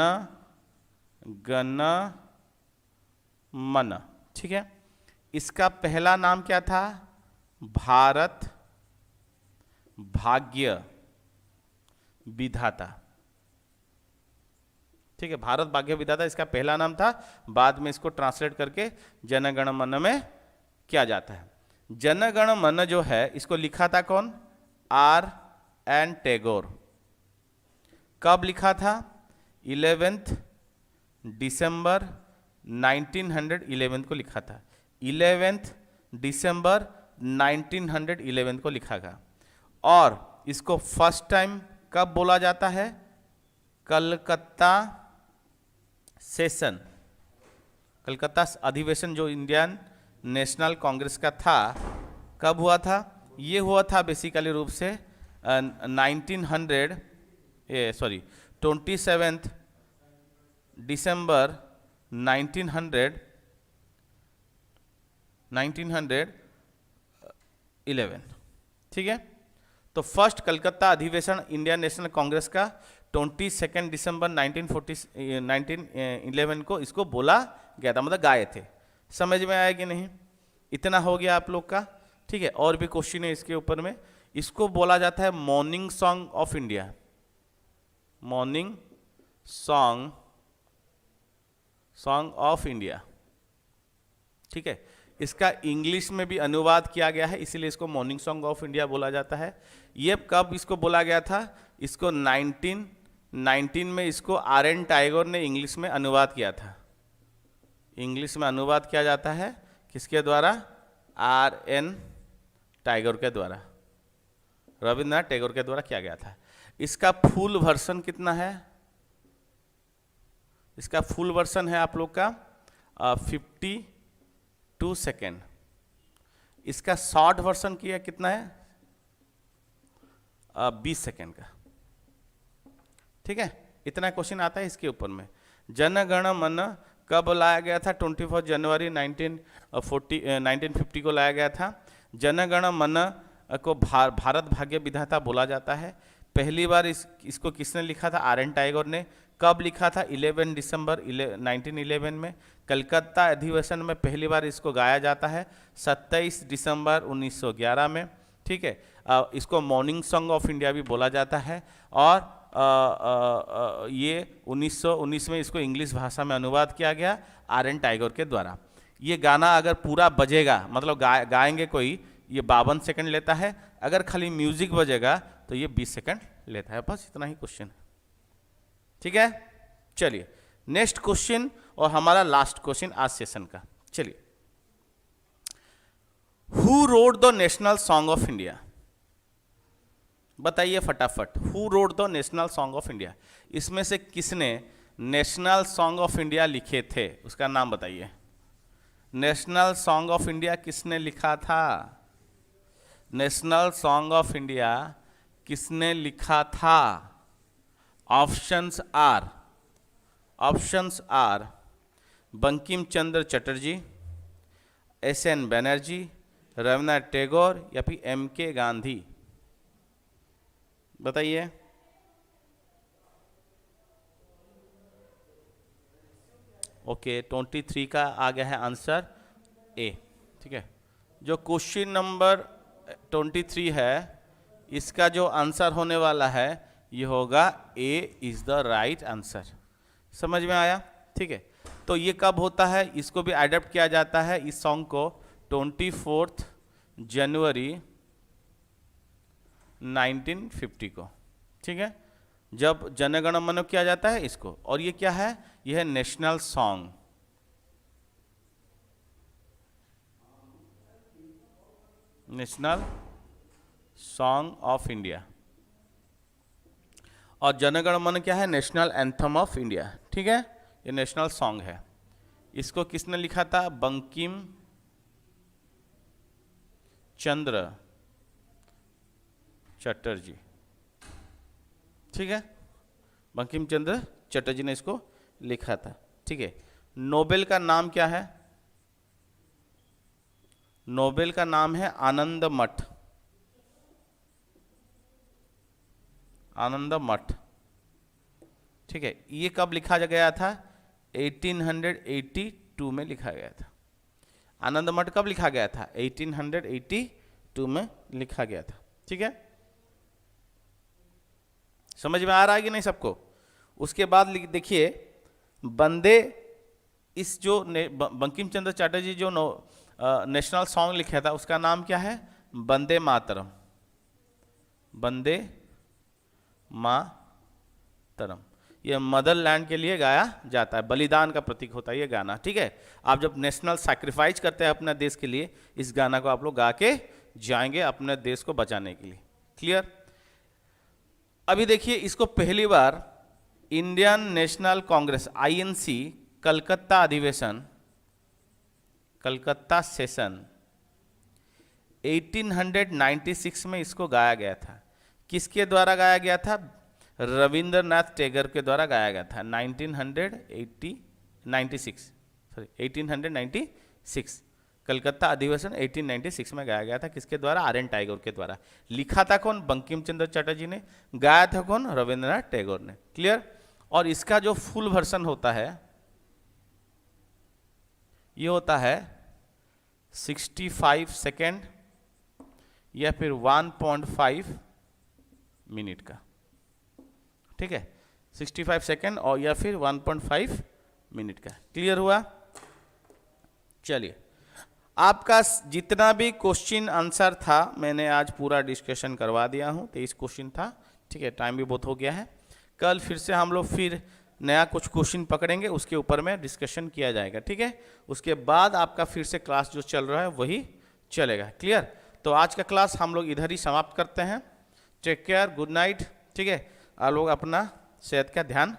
गण मन। ठीक है, इसका पहला नाम क्या था? भारत भाग्य विधाता। ठीक है, भारत भाग्य विधाता इसका पहला नाम था, बाद में इसको ट्रांसलेट करके जन गण मन में किया जाता है। जन गण मन जो है इसको लिखा था कौन? R.N. टैगोर। कब लिखा था? 11 दिसंबर 1911 को लिखा था। 11 दिसंबर 1911 को लिखा गया। और इसको फर्स्ट टाइम कब बोला जाता है? कलकत्ता सेशन, कलकत्ता अधिवेशन जो इंडियन नेशनल कांग्रेस का था, कब हुआ था? ये हुआ था बेसिकली रूप से 27 दिसंबर 1911। ठीक है, तो फर्स्ट कलकत्ता अधिवेशन इंडियन नेशनल कांग्रेस का 22 दिसंबर 1911 को इसको बोला गया था, मतलब गाए थे। समझ में आया कि नहीं? इतना हो गया आप लोग का। ठीक है, और भी क्वेश्चन है इसके ऊपर में। इसको बोला जाता है morning song of India. Morning song of India. ठीक है, इसका इंग्लिश में भी अनुवाद किया गया है, इसीलिए इसको मॉर्निंग सॉन्ग ऑफ इंडिया बोला जाता है। ये कब इसको बोला गया था? इसको 1919 में इसको R.N. टैगोर ने इंग्लिश में अनुवाद किया था। इंग्लिश में अनुवाद किया जाता है किसके द्वारा? R.N. टैगोर के द्वारा, रविन्द्रनाथ टैगोर के द्वारा किया गया था। इसका फुल वर्जन कितना है? इसका फुल वर्जन है आप लोग का 52 सेकेंड। इसका शॉर्ट वर्जन किया कितना है? 20 सेकेंड का। ठीक है, इतना क्वेश्चन आता है इसके ऊपर में। जन गण मन कब लाया गया था? 24 जनवरी 1950 को लाया गया था। जन गण मन को भारत भाग्य विधाता बोला जाता है। पहली बार इसको किसने लिखा था? R.N. टैगोर ने। कब लिखा था? 11 दिसंबर 1911 में। कलकत्ता अधिवेशन में पहली बार इसको गाया जाता है 27 दिसंबर 1911 में। ठीक है, इसको मॉर्निंग सॉन्ग ऑफ इंडिया भी बोला जाता है। और ये 1919 में इसको इंग्लिश भाषा में अनुवाद किया गया R.N. टैगोर के द्वारा। ये गाना अगर पूरा बजेगा, मतलब गाएंगे कोई, ये 52 सेकंड लेता है। अगर खाली म्यूजिक बजेगा तो ये 20 सेकंड लेता है। बस इतना ही क्वेश्चन है। ठीक है, चलिए नेक्स्ट क्वेश्चन और हमारा लास्ट क्वेश्चन आज सेशन का। चलिए, who wrote the national song of India? बताइए फटाफट, who wrote the national song of India? इसमें से किसने नेशनल सॉन्ग ऑफ इंडिया लिखे थे? उसका नाम बताइए। नेशनल सॉन्ग ऑफ इंडिया किसने लिखा था? नेशनल सॉन्ग ऑफ इंडिया किसने लिखा था? Options are Bankim Chandra Chatterjee, S.N. Banerjee, Rabindranath Tagore या फिर M.K. गांधी। बताइए। ओके, 23 का आ गया है आंसर ए। ठीक है, जो क्वेश्चन नंबर 23 है इसका जो आंसर होने वाला है ये होगा ए इज द राइट आंसर। समझ में आया? ठीक है, तो ये कब होता है, इसको भी अडॉप्ट किया जाता है इस सॉन्ग को 24 जनवरी 1950 को। ठीक है, जब जनगण मन किया जाता है इसको। और ये क्या है, ये है national song. National song of India. और जनगण मन क्या है, नेशनल एंथम ऑफ इंडिया। ठीक है, ये नेशनल सॉन्ग है। इसको किसने लिखा था, बंकिम चंद्र चटर्जी। ठीक है, बंकिम चंद्र चटर्जी ने इसको लिखा था। ठीक है, नोबेल का नाम क्या है, नोबेल का नाम है आनंद मठ। आनंद मठ। ठीक है, ये कब लिखा गया था, 1882 में लिखा गया था। आनंद मठ कब लिखा गया था, 1882 में लिखा गया था। ठीक है, समझ में आ रहा है कि नहीं सबको? उसके बाद देखिए बंदे, इस जो बंकिम चंद्र चटर्जी जो नेशनल सॉन्ग लिखा था उसका नाम क्या है, वंदे मातरम। वंदे मातरम। ये मदरलैंड के लिए गाया जाता है, बलिदान का प्रतीक होता है ये गाना। ठीक है, आप जब नेशनल सैक्रिफाइस करते हैं अपने देश के लिए, इस गाना को आप लोग गा के जाएंगे अपने देश को बचाने के लिए। क्लियर? अभी देखिए, इसको पहली बार Indian national Congress INC Calcutta अधिवेशन, कलकत्ता सेशन 1896 में इसको गाया गया था। किसके द्वारा गाया गया था, रविंद्रनाथ टैगोर के द्वारा गाया गया था। 1896 कलकत्ता अधिवेशन 1896 में गाया गया था। किसके द्वारा, RN टैगोर के द्वारा। लिखा था कौन, बंकिम चंद्र चटर्जी ने। गाया था कौन, रविंद्रनाथ टैगोर ने। क्लियर? और इसका जो फुल वर्जन होता है ये होता है 65 सेकेंड या फिर 1.5 मिनट का। ठीक है, 65 सेकेंड और या फिर 1.5 मिनट का। क्लियर हुआ? चलिए, आपका जितना भी क्वेश्चन आंसर था मैंने आज पूरा डिस्कशन करवा दिया हूँ। 23 क्वेश्चन था। ठीक है, टाइम भी बहुत हो गया है। कल फिर से हम लोग फिर नया कुछ क्वेश्चन पकड़ेंगे, उसके ऊपर में डिस्कशन किया जाएगा। ठीक है, उसके बाद आपका फिर से क्लास जो चल रहा है वही चलेगा। क्लियर? तो आज का क्लास हम लोग इधर ही समाप्त करते हैं। Take care, good night. ठीक है, आप लोग अपना सेहत का ध्यान